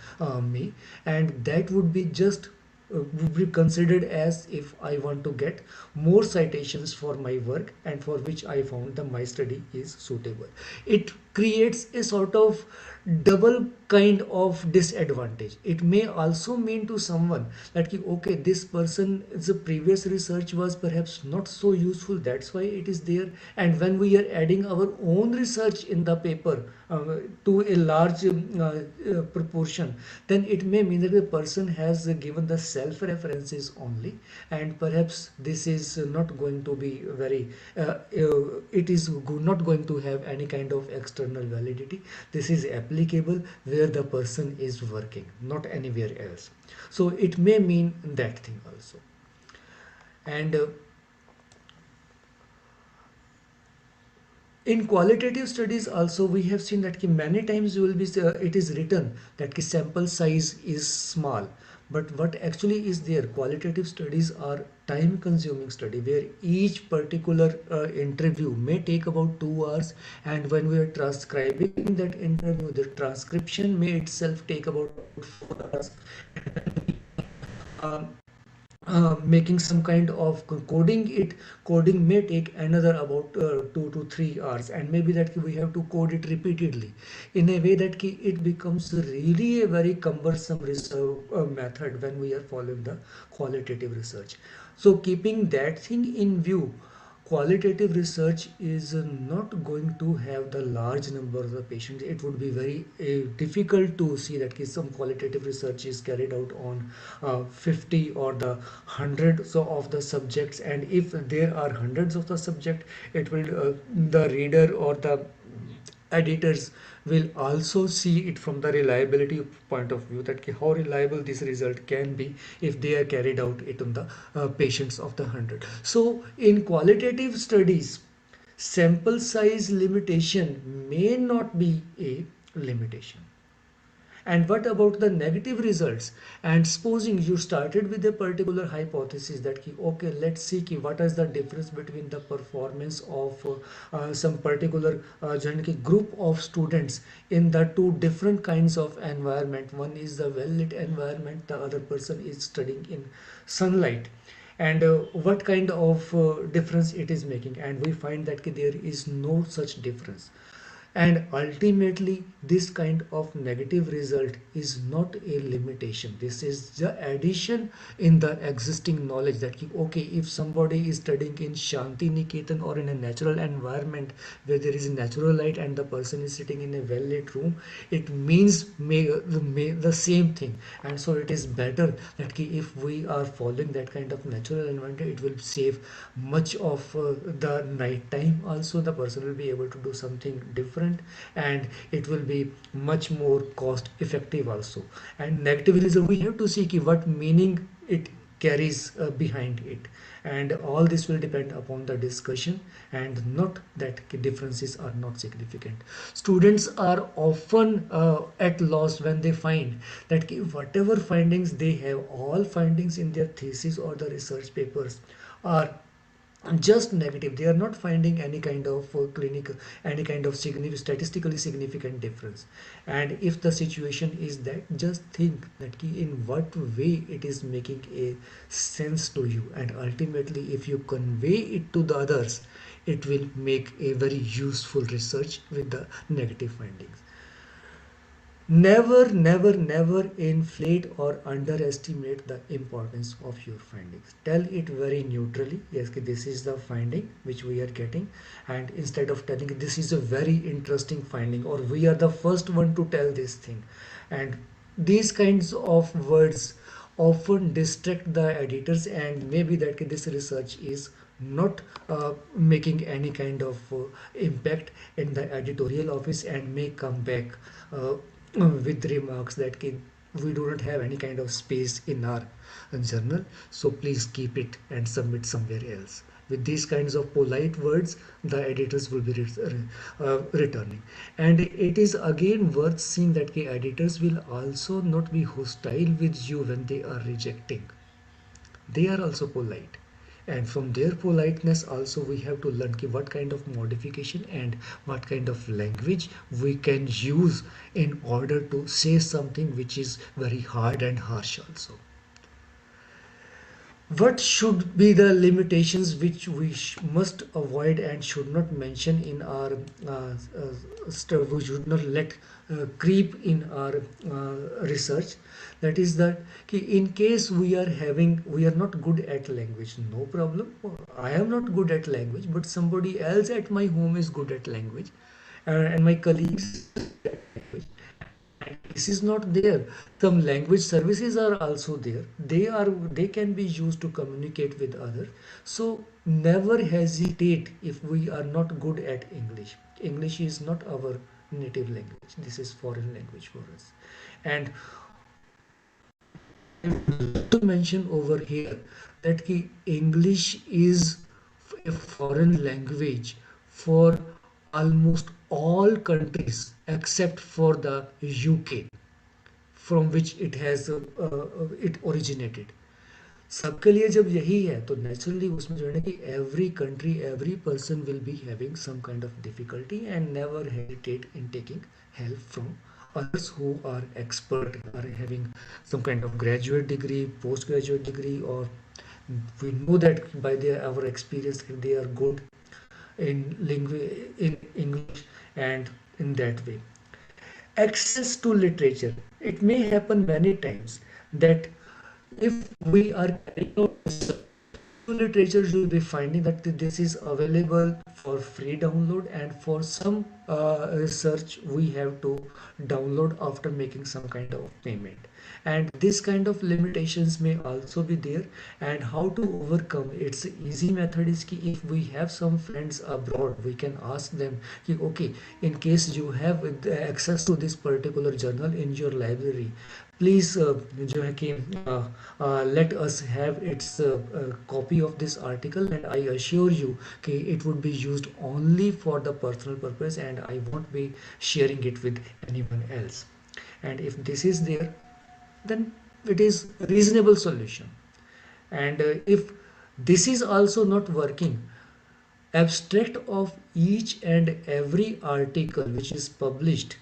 me, and that would be just would be considered as if I want to get more citations for my work and for which I found that my study is suitable. It creates a sort of double kind of disadvantage. It may also mean to someone that okay, this person's previous research was perhaps not so useful, that's why it is there, and when we are adding our own research in the paper to a large proportion, then it may mean that the person has given the self references only, and perhaps this is not going to be very it is not going to have any kind of external validity. This is applicable where the person is working, not anywhere else. So it may mean that thing also. And in qualitative studies also we have seen that ki many times you will be it is written that ki sample size is small, but what actually is there, qualitative studies are time consuming study where each particular interview may take about 2 hours, and when we are transcribing that interview, the transcription may itself take about 4 hours. um, Making some kind of coding, it coding may take another about 2 to 3 hours, and maybe that we have to code it repeatedly in a way that it becomes really a very cumbersome research method when we are following the qualitative research. So keeping that thing in view, qualitative research is not going to have the large number of the patients. It would be very difficult to see that some qualitative research is carried out on 50 or the hundreds of the subjects, and if there are hundreds of the subject, it will the reader or the editors will also see it from the reliability point of view, that how reliable this result can be if they are carried out it on the patients of the 100. So in qualitative studies, sample size limitation may not be a limitation. And what about the negative results? And supposing you started with a particular hypothesis that okay, let's see what is the difference between the performance of some particular group of students in the two different kinds of environment. One is the well lit environment, the other person is studying in sunlight, and what kind of difference it is making, and we find that there is no such difference. And ultimately this kind of negative result is not a limitation, this is the addition in the existing knowledge, that okay, if somebody is studying in Shanti Niketan or in a natural environment where there is natural light and the person is sitting in a well lit room, it means the same thing. And so it is better that if we are following that kind of natural environment, it will save much of the night time. Also the person will be able to do something different, and it will be much more cost effective also. And negativism, we have to see what meaning it carries behind it, and all this will depend upon the discussion, and not that differences are not significant. Students are often at loss when they find that whatever findings they have, all findings in their thesis or the research papers are just negative. They are not finding any kind of clinical, any kind of statistically significant difference. And if the situation is that, just think that in what way it is making a sense to you, and ultimately if you convey it to the others, it will make a very useful research with the negative findings. Never, never, never inflate or underestimate the importance of your findings. Tell it very neutrally. Yes, this is the finding which we are getting, and instead of telling this is a very interesting finding, or we are the first one to tell this thing, and these kinds of words often distract the editors, and maybe that this research is not making any kind of impact in the editorial office, and may come back with remarks that we do not have any kind of space in our journal, so please keep it and submit somewhere else. With these kinds of polite words, the editors will be returning. And it is again worth seeing that the editors will also not be hostile with you when they are rejecting. They are also polite, and from their politeness also we have to learn what kind of modification and what kind of language we can use in order to say something which is very hard and harsh also. What should be the limitations which we must avoid and should not mention in our stuff? We should not let creep in our research. That is that in case we are not good at language, no problem. I am not good at language, but somebody else at my home is good at language, and my colleagues, this is not there. Some language services are also there, they can be used to communicate with others. So never hesitate if we are not good at English. English is not our native language, this is foreign language for us. And To mention over here that English is a foreign language for almost all countries except for the UK, from which it originated. सबके लिए जब यही है तो naturally उसमें जो है ना कि every country every person will be having some kind of difficulty and never hesitate in taking help from others who are expert, are having some kind of graduate degree, postgraduate degree, or we know that by their our experience they are good in English, and in that way access to literature. It may happen many times that if we are carrying out research, literature, you'll be finding that this is available for free download, and for some research we have to download after making some kind of payment, and this kind of limitations may also be there. And how to overcome, it's easy method is कि if we have some friends abroad, we can ask them कि okay, in case you have access to this particular journal in your library, please जो है कि let us have its copy of this article, and I assure you कि it would be used only for the personal purpose, and I won't be sharing it with anyone else. And if this is there, then it is a reasonable solution. And if this is also not working, abstract of each and every article which is published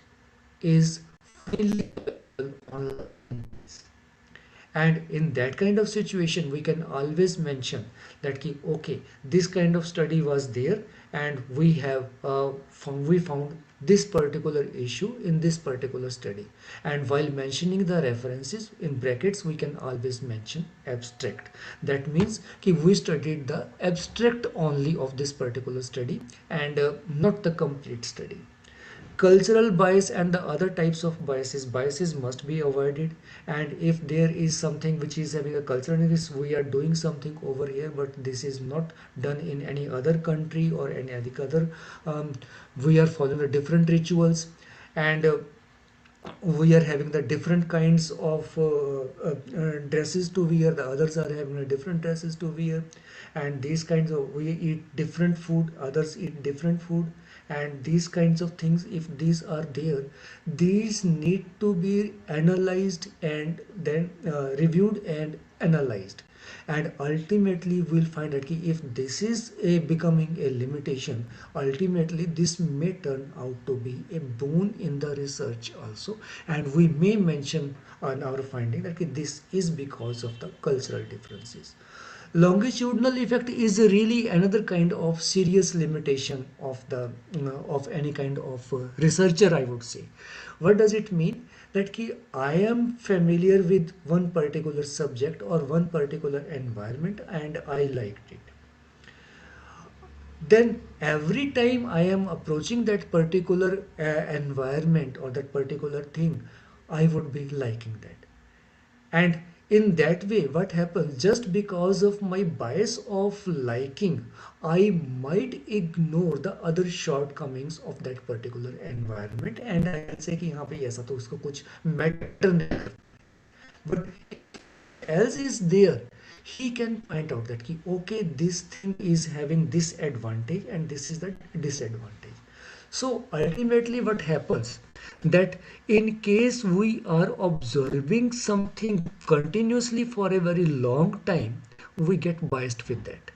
is freely available online. And in that kind of situation we can always mention that okay, this kind of study was there, and we found this particular issue in this particular study, and while mentioning the references in brackets we can always mention abstract. That means we studied the abstract only of this particular study, and not the complete study. Cultural bias and the other types of biases must be avoided. And if there is something which is having a cultural interest, we are doing something over here but this is not done in any other country or any other, we are following the different rituals, and we are having the different kinds of dresses to wear, the others are having a different dresses to wear, and these kinds of, we eat different food, others eat different food, and these kinds of things, if these are there, these need to be analyzed and then reviewed and analyzed. And ultimately we'll find that if this is a becoming a limitation, ultimately this may turn out to be a boon in the research also, and we may mention on our finding that this is because of the cultural differences. Longitudinal effect is really another kind of serious limitation of the of any kind of researcher, I would say. What does it mean? That I am familiar with one particular subject or one particular environment and I liked it. Then every time I am approaching that particular environment or that particular thing, I would be liking that. And in that way, what happens, just because of my bias of liking, I might ignore the other shortcomings of that particular environment, and I can say कि हाँ भाई ऐसा तो उसको कुछ matter नहीं करता. But else is there, he can find out that okay, this thing is having this advantage and this is the disadvantage. So ultimately what happens, that in case we are observing something continuously for a very long time, we get biased with that.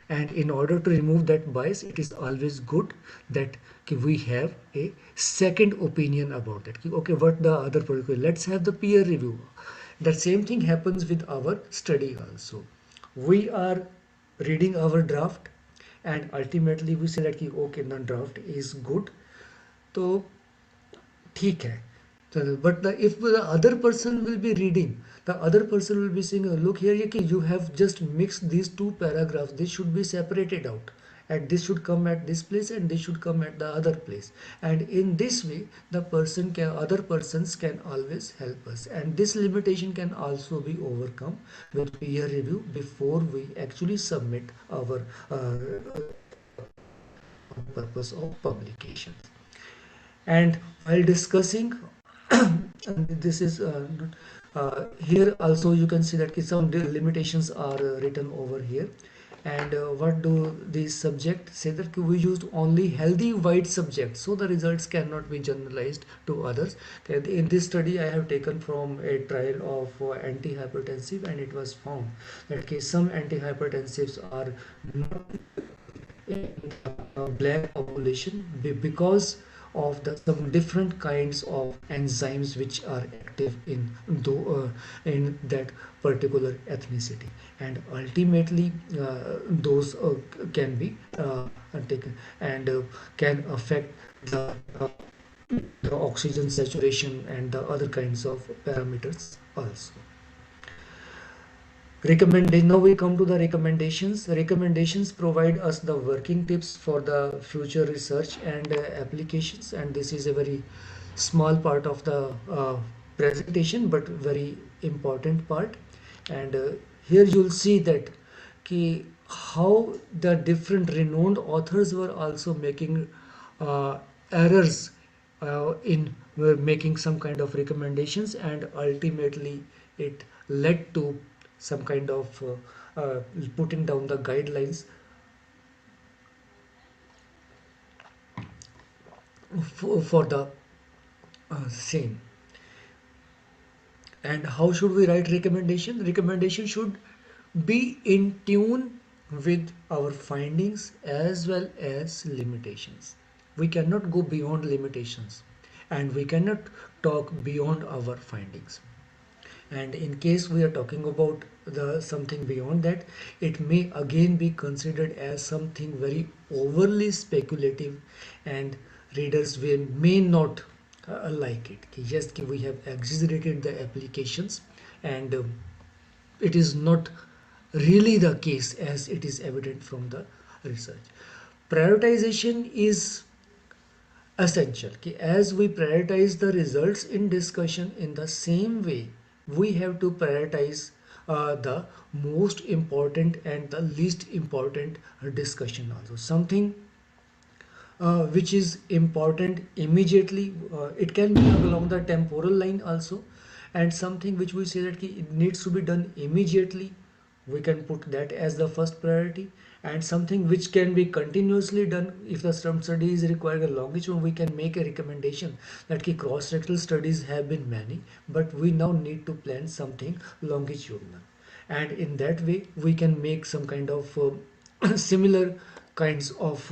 And in order to remove that bias, it is always good that we have a second opinion about that. Okay, what the other particular, let's have the peer review. The same thing happens with our study also. We are reading our draft and ultimately we say that okay, the draft is good, so ठीक है. But if the other person will be reading, the other person will be saying, look here, you have just mixed these two paragraphs, this should be separated out, and this should come at this place and this should come at the other place. And in this way the other persons can always help us, and this limitation can also be overcome with peer review before we actually submit our purpose of publication. And while discussing this is Here also you can see that some limitations are written over here. And what do these subject say, that we used only healthy white subjects, so the results cannot be generalized to others. Okay, in this study I have taken from a trial of antihypertensive, and it was found that some antihypertensives are not in black population because of the some different kinds of enzymes which are active in that particular ethnicity, and ultimately those can be taken and can affect the uh, the oxygen saturation and the other kinds of parameters also. Now we come to the recommendations. Recommendations provide us the working tips for the future research and applications, and this is a very small part of the presentation, but very important part. And here you'll see that how the different renowned authors were also making uh, errors in making some kind of recommendations, and ultimately it led to some kind of putting down the guidelines for the same. And how should we write recommendation? Recommendation should be in tune with our findings as well as limitations. We cannot go beyond limitations, and we cannot talk beyond our findings. And in case we are talking about the something beyond that, it may again be considered as something very overly speculative, and readers may not like it. Yes, we have exaggerated the applications, and it is not really the case as it is evident from the research. Prioritization is essential. As we prioritize the results in discussion, in the same way we have to prioritize the most important and the least important discussion also. Something which is important immediately, it can be along the temporal line also, and something which we say that it needs to be done immediately, we can put that as the first priority. And something which can be continuously done, if the some study is requiring a longitudinal, we can make a recommendation that cross-sectional studies have been many, but we now need to plan something longitudinal, and in that way we can make some kind of similar kinds of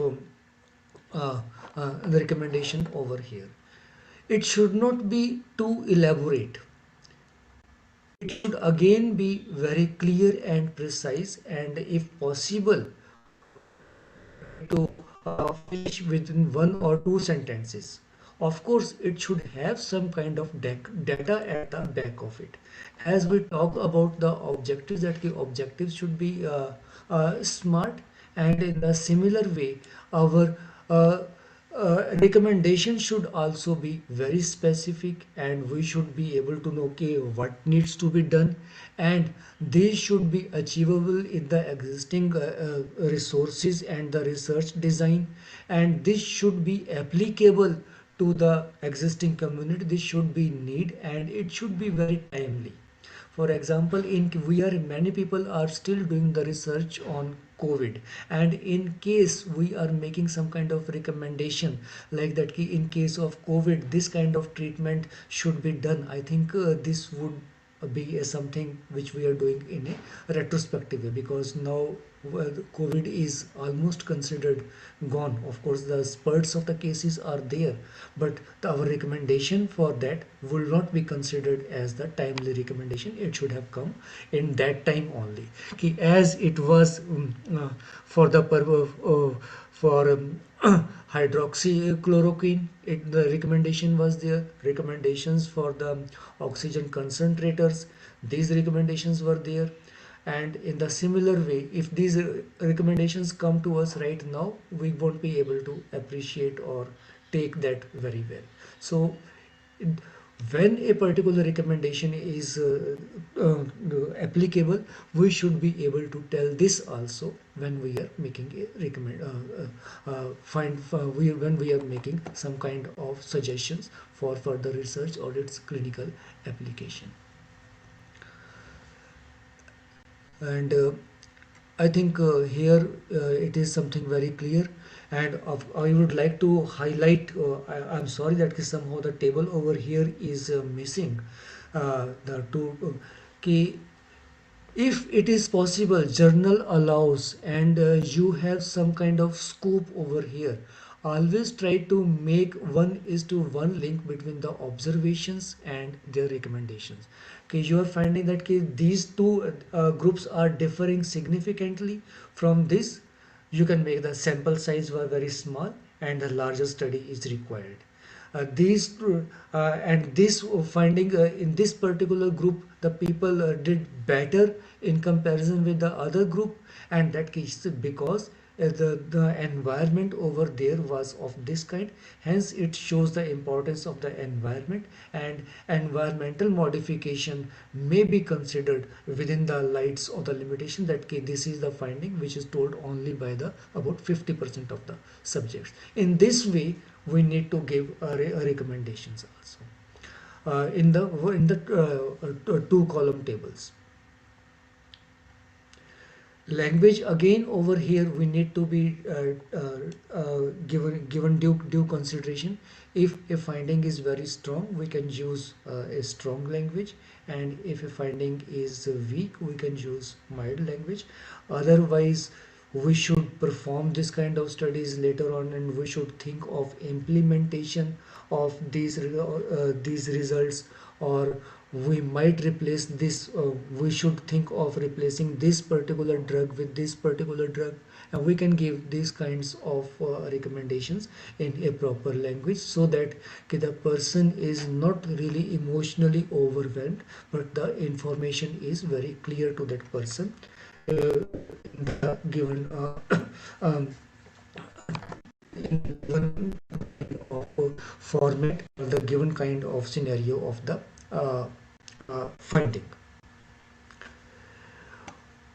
the recommendation over here. It should not be too elaborate. It should again be very clear and precise, and if possible, to finish within one or two sentences. Of course, it should have some kind of data at the back of it. As we talk about the objectives, that the objectives should be smart, and in a similar way, our recommendation should also be very specific, and we should be able to know okay, what needs to be done, and these should be achievable in the existing resources and the research design, and this should be applicable to the existing community. This should be need, and it should be very timely. For example, in we are many people are still doing the research on COVID, and in case we are making some kind of recommendation like that, in case of COVID, this kind of treatment should be done. I think this would be something which we are doing in a retrospective way, because now COVID is almost considered gone. Of course, the spurts of the cases are there, but our recommendation for that will not be considered as the timely recommendation. It should have come in that time only. As it was for the for hydroxychloroquine, the recommendation was there. Recommendations for the oxygen concentrators, these recommendations were there. And in the similar way, if these recommendations come to us right now, we won't be able to appreciate or take that very well. So when a particular recommendation is applicable, we should be able to tell this also when we are making a when we are making some kind of suggestions for further research or its clinical application. And I think here it is something very clear, and I would like to highlight. I'm sorry that somehow the table over here is missing. The two key, if it is possible, journal allows, and you have some kind of scoop over here. Always try to make 1:1 link between the observations and their recommendations. Okay, you are finding that these two groups are differing significantly from this. You can make the sample size were very small, and the larger study is required. These and this finding in this particular group, the people did better in comparison with the other group, and that case because the environment over there was of this kind. Hence it shows the importance of the environment, and environmental modification may be considered within the lights of the limitation that this is the finding which is told only by the about 50% of the subjects. In this way we need to give recommendations also in the two column tables. Language, again over here we need to be given due consideration. If a finding is very strong, we can use a strong language, and if a finding is weak, we can use mild language. Otherwise, we should perform this kind of studies later on, and we should think of implementation of these results, or we might replace this. We should think of replacing this particular drug with this particular drug, and we can give these kinds of recommendations in a proper language, so that the person is not really emotionally overwhelmed, but the information is very clear to that person in the given um, in the given of format, or the given kind of scenario of the finding.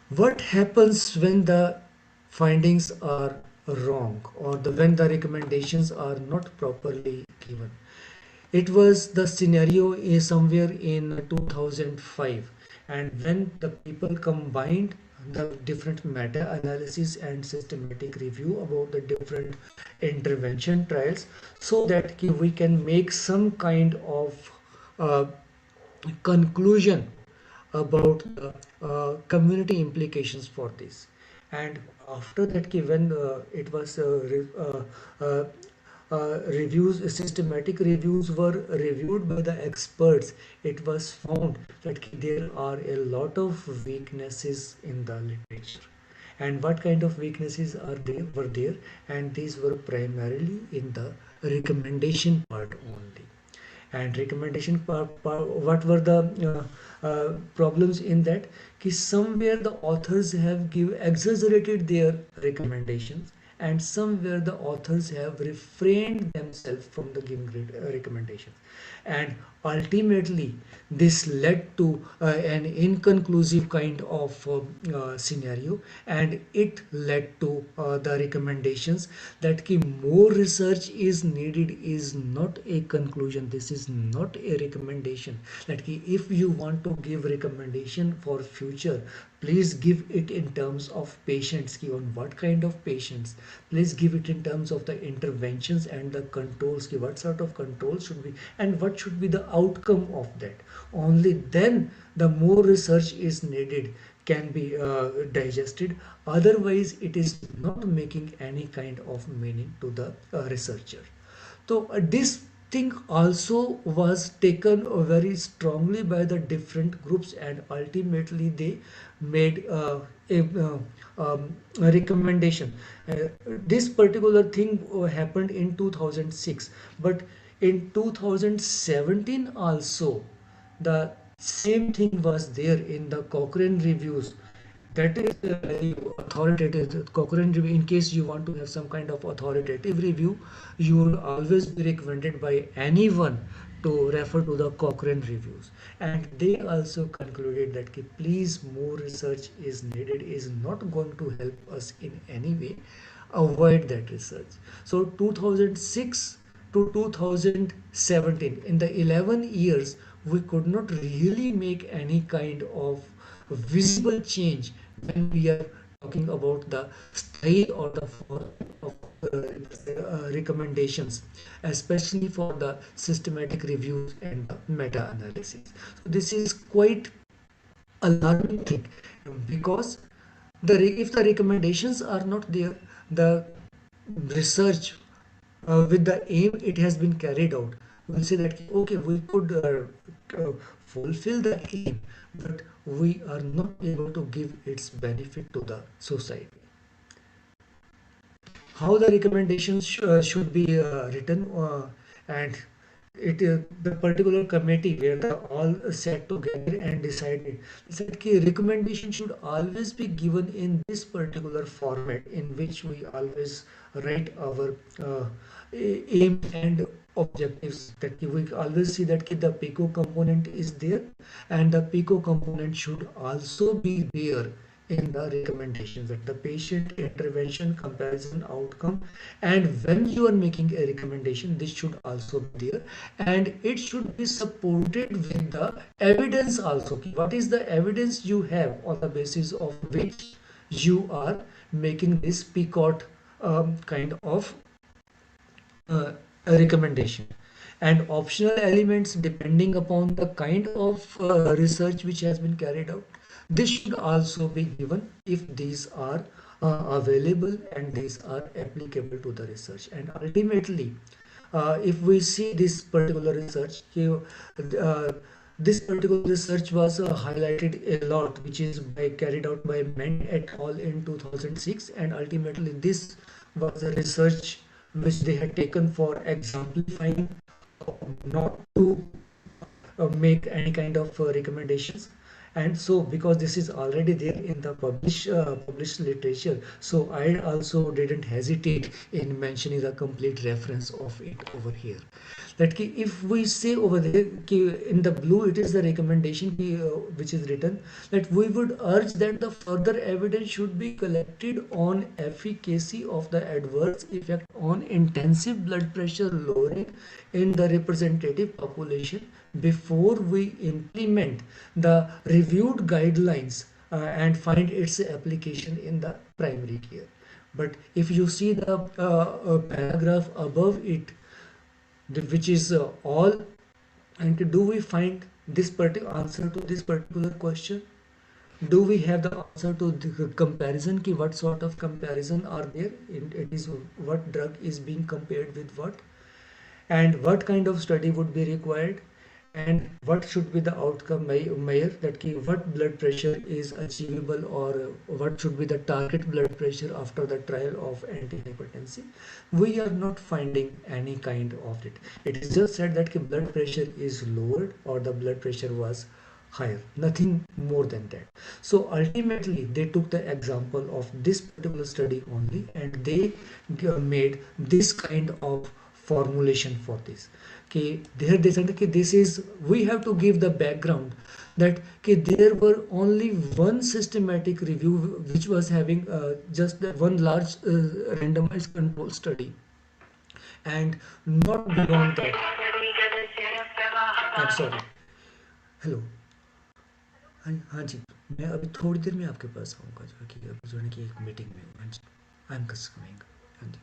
What happens when the findings are wrong, or when the recommendations are not properly given? It was the scenario is somewhere in 2005, and when the people combined the different meta-analysis and systematic review about the different intervention trials, so that we can make some kind of uh, conclusion about the community implications for this. And after that when it was reviews, systematic reviews were reviewed by the experts, it was found that there are a lot of weaknesses in the literature. And what kind of weaknesses are there were there, and these were primarily in the recommendation part only. And recommendation what were the problems in that? Somewhere the authors have exaggerated their recommendations, and somewhere the authors have refrained themselves from the giving recommendations, and ultimately this led to an inconclusive kind of scenario, and it led to the recommendations that more research is needed is not a conclusion. This is not a recommendation. That if you want to give recommendation for future, please give it in terms of patients, on what kind of patients. Please give it in terms of the interventions and the controls, what sort of controls should be, and what should be the outcome of that. Only then the more research is needed can be digested. Otherwise it is not making any kind of meaning to the researcher. So this thing also was taken very strongly by the different groups, and ultimately they made a recommendation. This particular thing happened in 2006, but in 2017 also the same thing was there in the Cochrane reviews. That is very authoritative. Cochrane review, in case you want to have some kind of authoritative review, you will always be recommended by anyone to refer to the Cochrane reviews. And they also concluded that please more research is needed, is not going to help us in any way. Avoid that research. So 2006 to 2017, in the 11 years we could not really make any kind of visible change when we are talking about the style or the form of recommendations, especially for the systematic reviews and the meta-analysis. So this is quite alarming thing, because if the recommendations are not there, the research with the aim it has been carried out will say that okay, we could uh, fulfill the aim, but we are not able to give its benefit to the society. How the recommendations should be written, and the particular committee where they all sat together and decided said कि recommendation should always be given in this particular format, in which we always write our aim and objectives, that we always see that the PICO component is there, and the PICO component should also be there in the recommendations, that the patient intervention comparison outcome, and when you are making a recommendation, this should also be there, and it should be supported with the evidence also. What is the evidence you have on the basis of which you are making this PCOT kind of a recommendation, and optional elements depending upon the kind of research which has been carried out, this should also be given if these are available and these are applicable to the research. And ultimately, if we see this particular research, this particular research was highlighted a lot, which is carried out by Men et al. In 2006, and ultimately this was a research which they had taken for exemplifying not to make any kind of recommendations. And so because this is already there in the published literature, so I also didn't hesitate in mentioning the complete reference of it over here, that if we say over there in the blue it is the recommendation which is written, that we would urge that the further evidence should be collected on efficacy of the adverse effect on intensive blood pressure lowering in the representative population before we implement the reviewed guidelines and find its application in the primary care. But if you see the paragraph above it, which is all, and do we find this particular answer to this particular question? Do we have the answer to the comparison, ki what sort of comparison are there? It is what drug is being compared with what, and what kind of study would be required, and what should be the outcome measure, that ki what blood pressure is achievable, or what should be the target blood pressure after the trial of antihypertensive. We are not finding any kind of it. It is just said that ki blood pressure is lowered or the blood pressure was higher, nothing more than that. So ultimately they took the example of this particular study only, and they made this kind of formulation for this. Okay, there they said that this is, we have to give the background that okay, there were only one systematic review which was having just one large randomized control study, and not beyond that. I'm sorry. Hello. हाँ हाँ जी, मैं अभी थोड़ी देर में आपके पास आऊँगा, जो है कि अभी जो है कि एक मीटिंग में हूँ। हाँ जी, आई एम कमिंग। हाँ जी।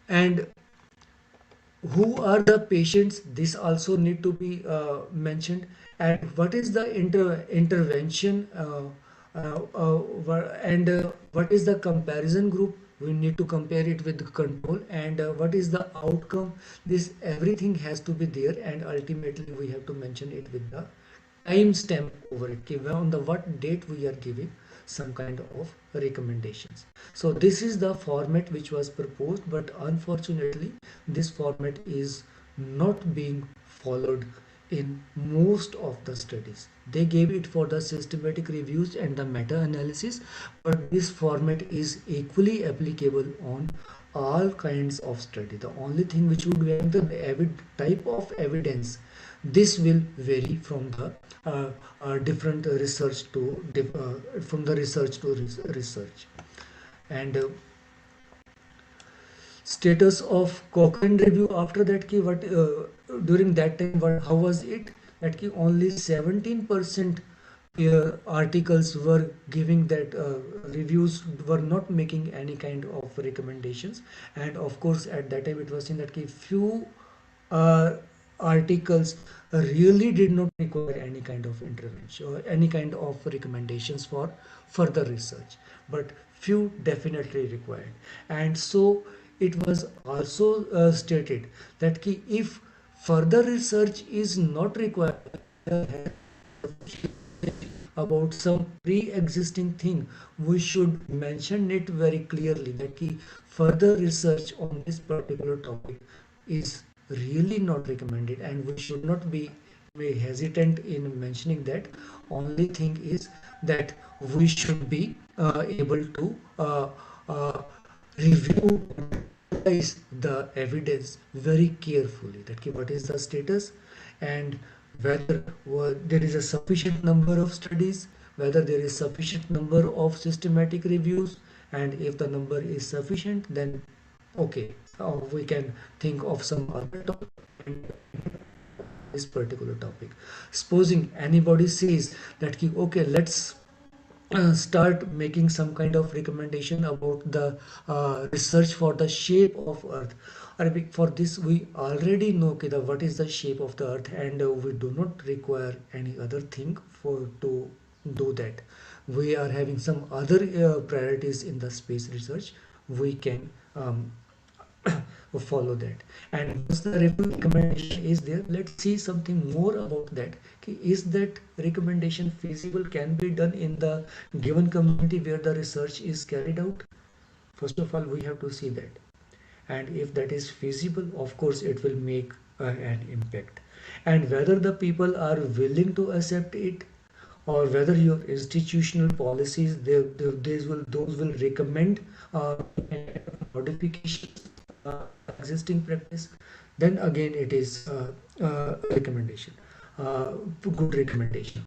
And who are the patients, this also need to be mentioned, and what is the intervention and what is the comparison group, we need to compare it with the control, and what is the outcome, this everything has to be there, and ultimately we have to mention it with the time stamp over it, okay, on the what date we are giving some kind of recommendations. So this is the format which was proposed, but unfortunately this format is not being followed in most of the studies. They gave it for the systematic reviews and the meta-analysis, but this format is equally applicable on all kinds of study. The only thing which would be the type of evidence, this will vary from the different research to from the research to research. And status of Cochrane review after that ki what during that time what how was it that ki only 17% articles were giving that reviews were not making any kind of recommendations, and of course at that time it was seen that ki few uh, articles really did not require any kind of intervention or any kind of recommendations for further research, but few definitely required. And so it was also stated that ki if further research is not required about some pre-existing thing, we should mention it very clearly that ki further research on this particular topic is really not recommended, and we should not be hesitant in mentioning that. Only thing is that we should be able to uh, review analyze the evidence very carefully that what is the status, and whether there is a sufficient number of studies, whether there is sufficient number of systematic reviews, and if the number is sufficient, then okay, we can think of some other topic and this particular topic. Supposing anybody says that okay, let's start making some kind of recommendation about the research for the shape of earth. For this we already know okay, what is the shape of the earth, and we do not require any other thing for to do that. We are having some other priorities in the space research. We can follow that, and once the review recommendation is there, let's see something more about that. Okay, is that recommendation feasible, can be done in the given community where the research is carried out? First of all we have to see that, and if that is feasible, of course it will make an impact, and whether the people are willing to accept it, or whether your institutional policies those will recommend uh, modifications existing practice, then again it is recommendation, uh, good recommendation.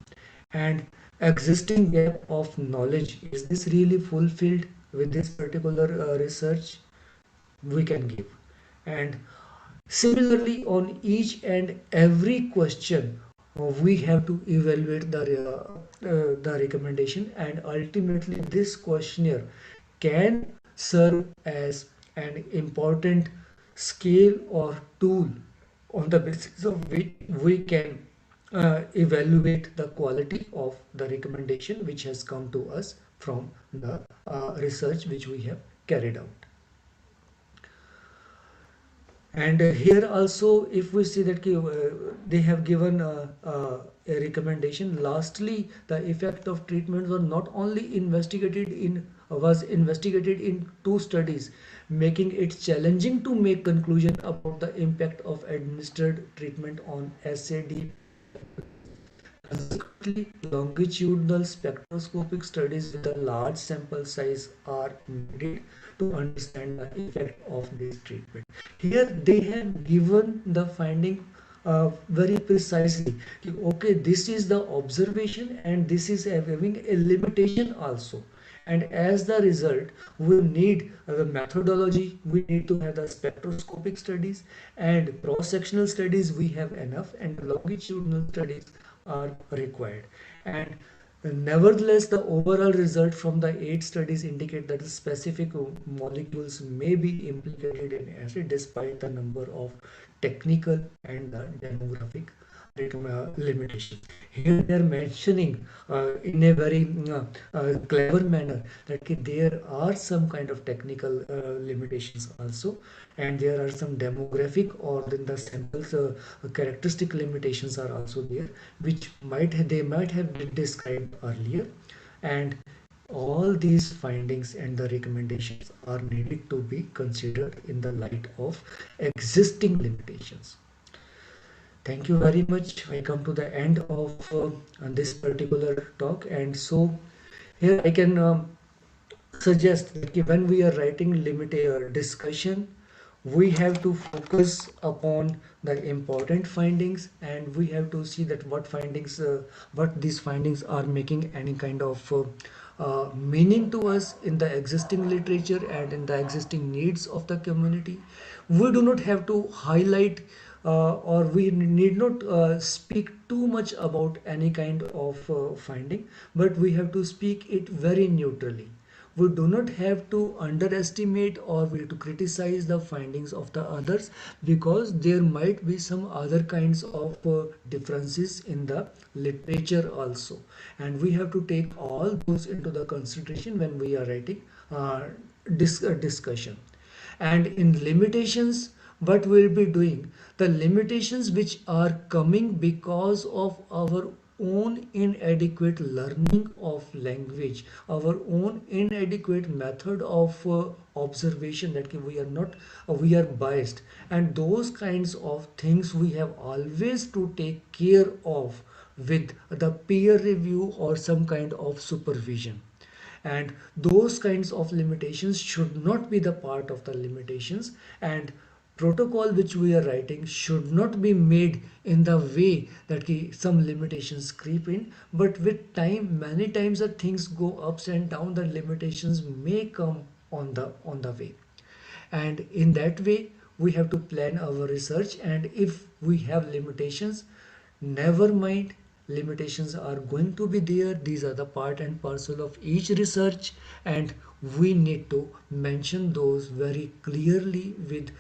And existing gap of knowledge, is this really fulfilled with this particular research, we can give. And similarly, on each and every question, we have to evaluate the recommendation, and ultimately this questionnaire can serve as an important scale or tool on the basis of which we can evaluate the quality of the recommendation which has come to us from the research which we have carried out. And here also, if we see that they have given a recommendation. Lastly, the effect of treatments were not only investigated in was investigated in two studies, making it challenging to make conclusion about the impact of administered treatment on SAD. Consequently, longitudinal spectroscopic studies with a large sample size are needed to understand the effect of this treatment. Here they have given the finding very precisely. Okay, this is the observation and this is having a limitation also. And as the result, we need the methodology, we need to have the spectroscopic studies, and cross-sectional studies we have enough, and longitudinal studies are required. And nevertheless, the overall result from the 8 studies indicate that the specific molecules may be implicated in acid despite the number of technical and the demographic limitations. Here they are mentioning in a very clever manner that there are some kind of technical limitations also, and there are some demographic or then the samples characteristic limitations are also there, which they might have been described earlier. And all these findings and the recommendations are needed to be considered in the light of existing limitations. Thank you very much. I come to the end of this particular talk, and so here I can suggest that when we are writing limited discussion, we have to focus upon the important findings, and we have to see that what these findings are making any kind of meaning to us in the existing literature and in the existing needs of the community. We do not have to highlight or we need not speak too much about any kind of finding, but we have to speak it very neutrally. We do not have to underestimate or we have to criticize the findings of the others, because there might be some other kinds of differences in the literature also, and we have to take all those into the consideration when we are writing discussion. And in limitations, what we'll be doing, the limitations which are coming because of our own inadequate learning of language, our own inadequate method of observation, that we are not we are biased, and those kinds of things we have always to take care of with the peer review or some kind of supervision. And those kinds of limitations should not be the part of the limitations, and protocol which we are writing should not be made in the way that some limitations creep in, but with time many times the things go ups and down, the limitations may come on the way. And in that way we have to plan our research, and if we have limitations, never mind, limitations are going to be there, these are the part and parcel of each research, and we need to mention those very clearly with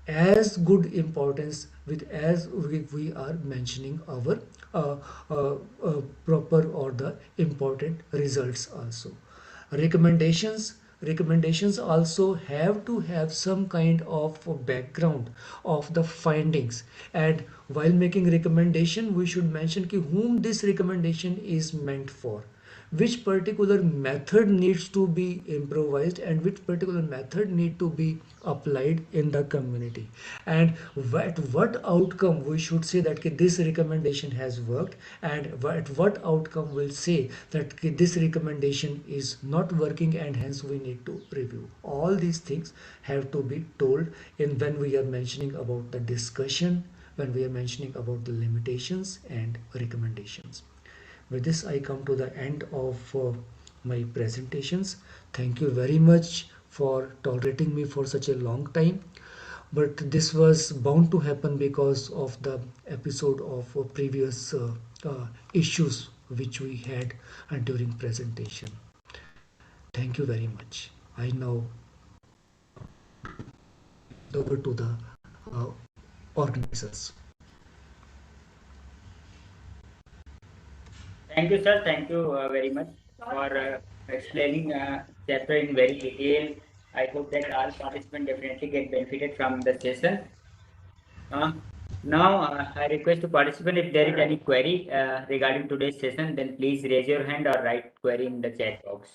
as good importance with as we are mentioning our uh, uh, proper or the important results also. Recommendations also have to have some kind of background of the findings, and while making recommendation we should mention whom this recommendation is meant for, which particular method needs to be improvised, and which particular method need to be applied in the community, and what outcome we should say that this recommendation has worked, and what outcome will say that this recommendation is not working and hence we need to review. All these things have to be told in when we are mentioning about the discussion, when we are mentioning about the limitations and recommendations. With this, I come to the end of my presentations. Thank you very much for tolerating me for such a long time. But this was bound to happen because of the episode of previous issues which we had during presentation. Thank you very much. I now over to the uh, organizers.
Thank you, sir. Thank you very much for explaining chapter in very detail. I hope that all participants definitely get benefited from the session. Uh, now, I request to participant if there is any query regarding today's session, then please raise your hand or write query in the chat box.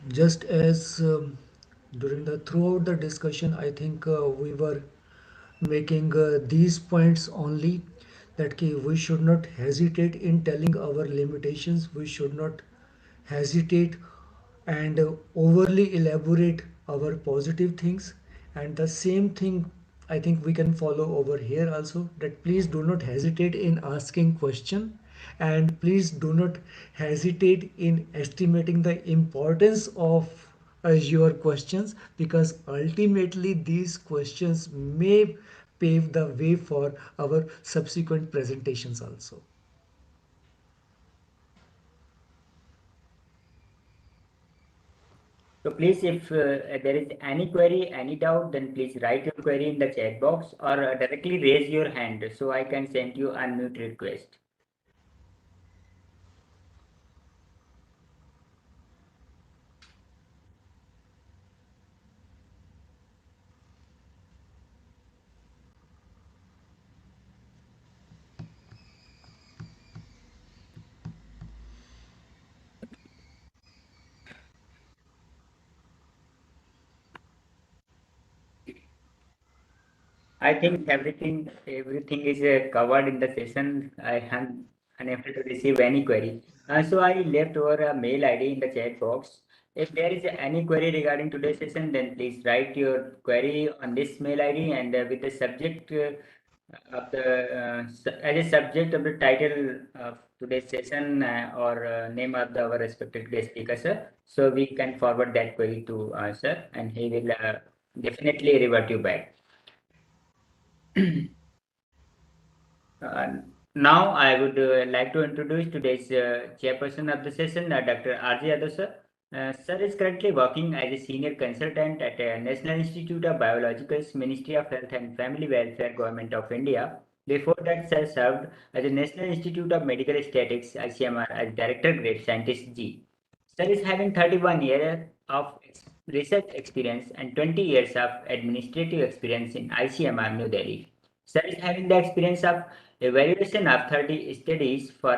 Just as during the throughout the discussion, I think we were making these points only, that we should not hesitate in telling our limitations, we should not hesitate and overly elaborate our positive things, and the same thing I think we can follow over here also, that please do not hesitate in asking question, and please do not hesitate in estimating the importance of your questions, because ultimately these questions may pave the way for our subsequent presentations also.
So please, if there is any query, any doubt, then please write your query in the chat box or directly raise your hand so I can send you unmute request. I think everything is covered in the session. I am unable to receive any query. So I left over a mail ID in the chat box. If there is any query regarding today's session, then please write your query on this mail ID and with the subject of the as a subject of the title of today's session or name of our respected guest speaker, sir. So we can forward that query to sir, and he will definitely revert you back. Uh, Now, I would like to introduce today's chairperson of the session, Dr. R.J. Yadav, sir. Sir is currently working as a senior consultant at National Institute of Biologicals, Ministry of Health and Family Welfare, Government of India. Before that, sir served as the National Institute of Medical Statistics, ICMR, as Director Grade Scientist G. Sir is having 31 years of research experience and 20 years of administrative experience in ICMR, New Delhi. Sir is having the experience of evaluation of 30 studies for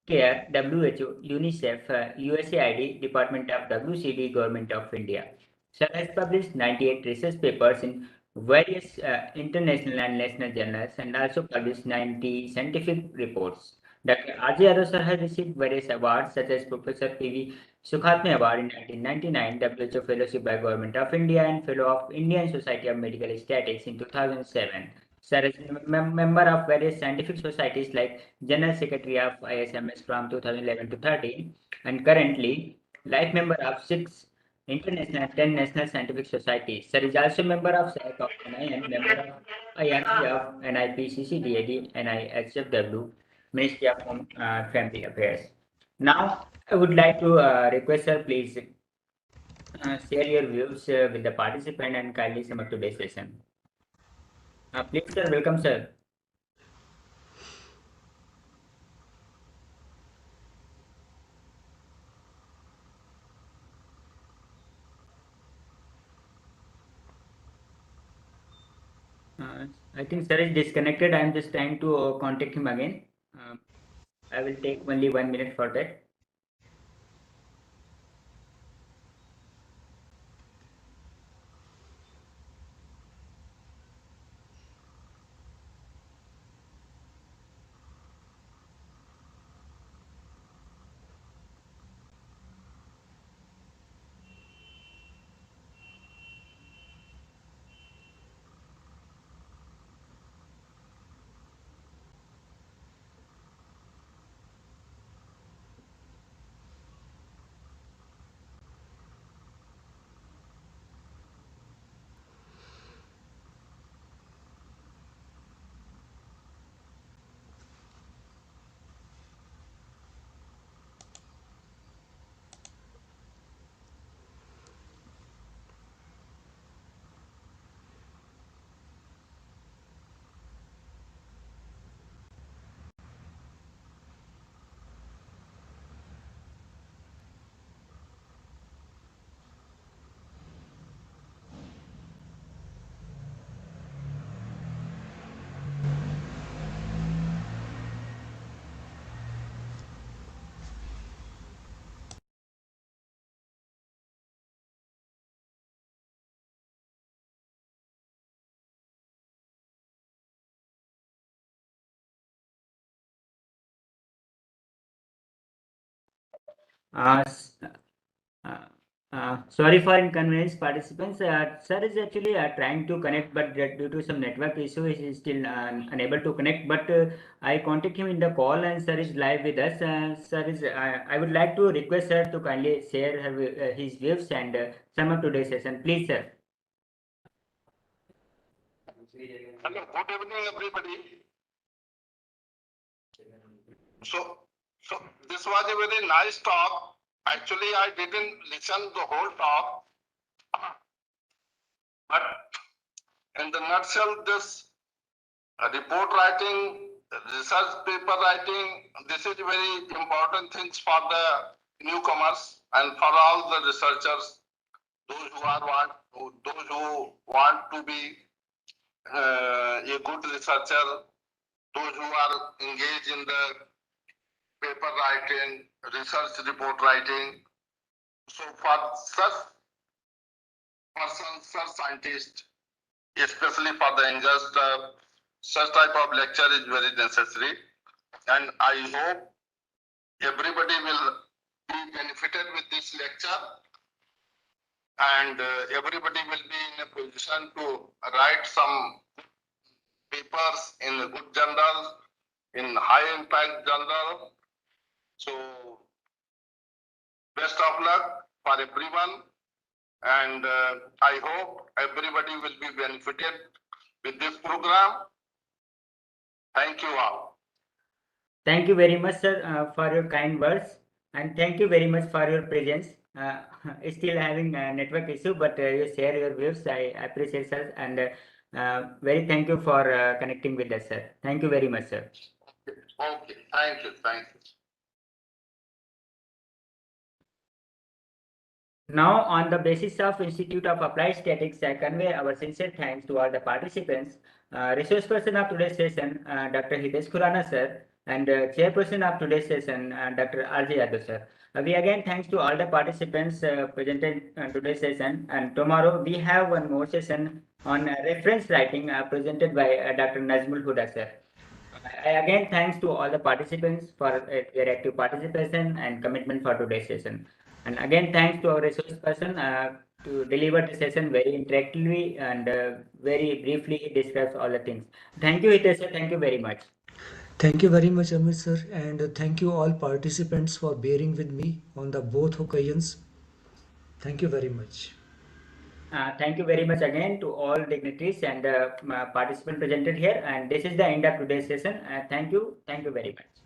CARE, WHO, UNICEF, USAID, Department of WCD, Government of India. Sir has published 98 research papers in various international and national journals and also published 90 scientific reports. Dr. R.J. Yadav sir has received various awards such as Professor P.V. Sukhatme Award in 1999, WHO Fellowship by Government of India and Fellow of Indian Society of Medical Statistics in 2007. Sir is member of various scientific societies like General Secretary of ISMS from 2011 to 13 and currently life member of 6 international and 10 national scientific societies. Sir is also member of SAC of NIN, member of IRC of NIPCCDAD, NIHFW, Ministry of Home Family Affairs. Now, I would like to request sir, please share your views with the participant and kindly sum up today's session. Please, sir, welcome, sir. I think sir is disconnected. I am just trying to contact him again. Uh, I will take only 1 minute for that. Uh, s- uh, Sorry for inconvenience, participants. Sir is actually trying to connect, but due to some network issue, he is still unable to connect. But I contact him in the call, and sir is live with us. Sir is. I would like to request sir to kindly share his views and sum up today's session, please, sir.
Hello, good evening, everybody. So this was a very nice talk. Actually, I didn't listen the whole talk, but in the nutshell, this report writing, research paper writing, this is very important things for the newcomers and for all the researchers, those who want to be a good researcher, those who are engaged in the paper writing, research report writing. So for such persons, such scientists, especially for the youngest. Such type of lecture is very necessary, and I hope everybody will be benefited with this lecture, and everybody will be in a position to write some papers in a good journal, in high impact journal. So best of luck for everyone, and I hope everybody will be benefited with this program. Thank you all.
Thank you very much, sir, for your kind words, and thank you very much for your presence. Uh, Still having a network issue, but you share your views. I appreciate, sir, and very thank you for connecting with us, sir. Thank you very much, sir.
Okay, thank you, thank you.
Now, on the basis of Institute of Applied Statistics, I convey our sincere thanks to all the participants. Resource person of today's session, Dr. Hitesh Khurana, sir, and chairperson of today's session, Dr. R.J. Yadav, sir. We again thanks to all the participants presented today's session, and tomorrow we have one more session on reference writing presented by Dr. Nazmul Huda, sir. I again thanks to all the participants for their active participation and commitment for today's session. And again, thanks to our resource person to deliver the session very interactively and very briefly he describes all the things. Thank you, Hitesh, sir. Thank you very much.
Thank you very much, Amit sir, and thank you all participants for bearing with me on the both occasions. Thank you very much.
Thank you very much again to all dignitaries and participants presented here. And this is the end of today's session. Thank you. Thank you very much.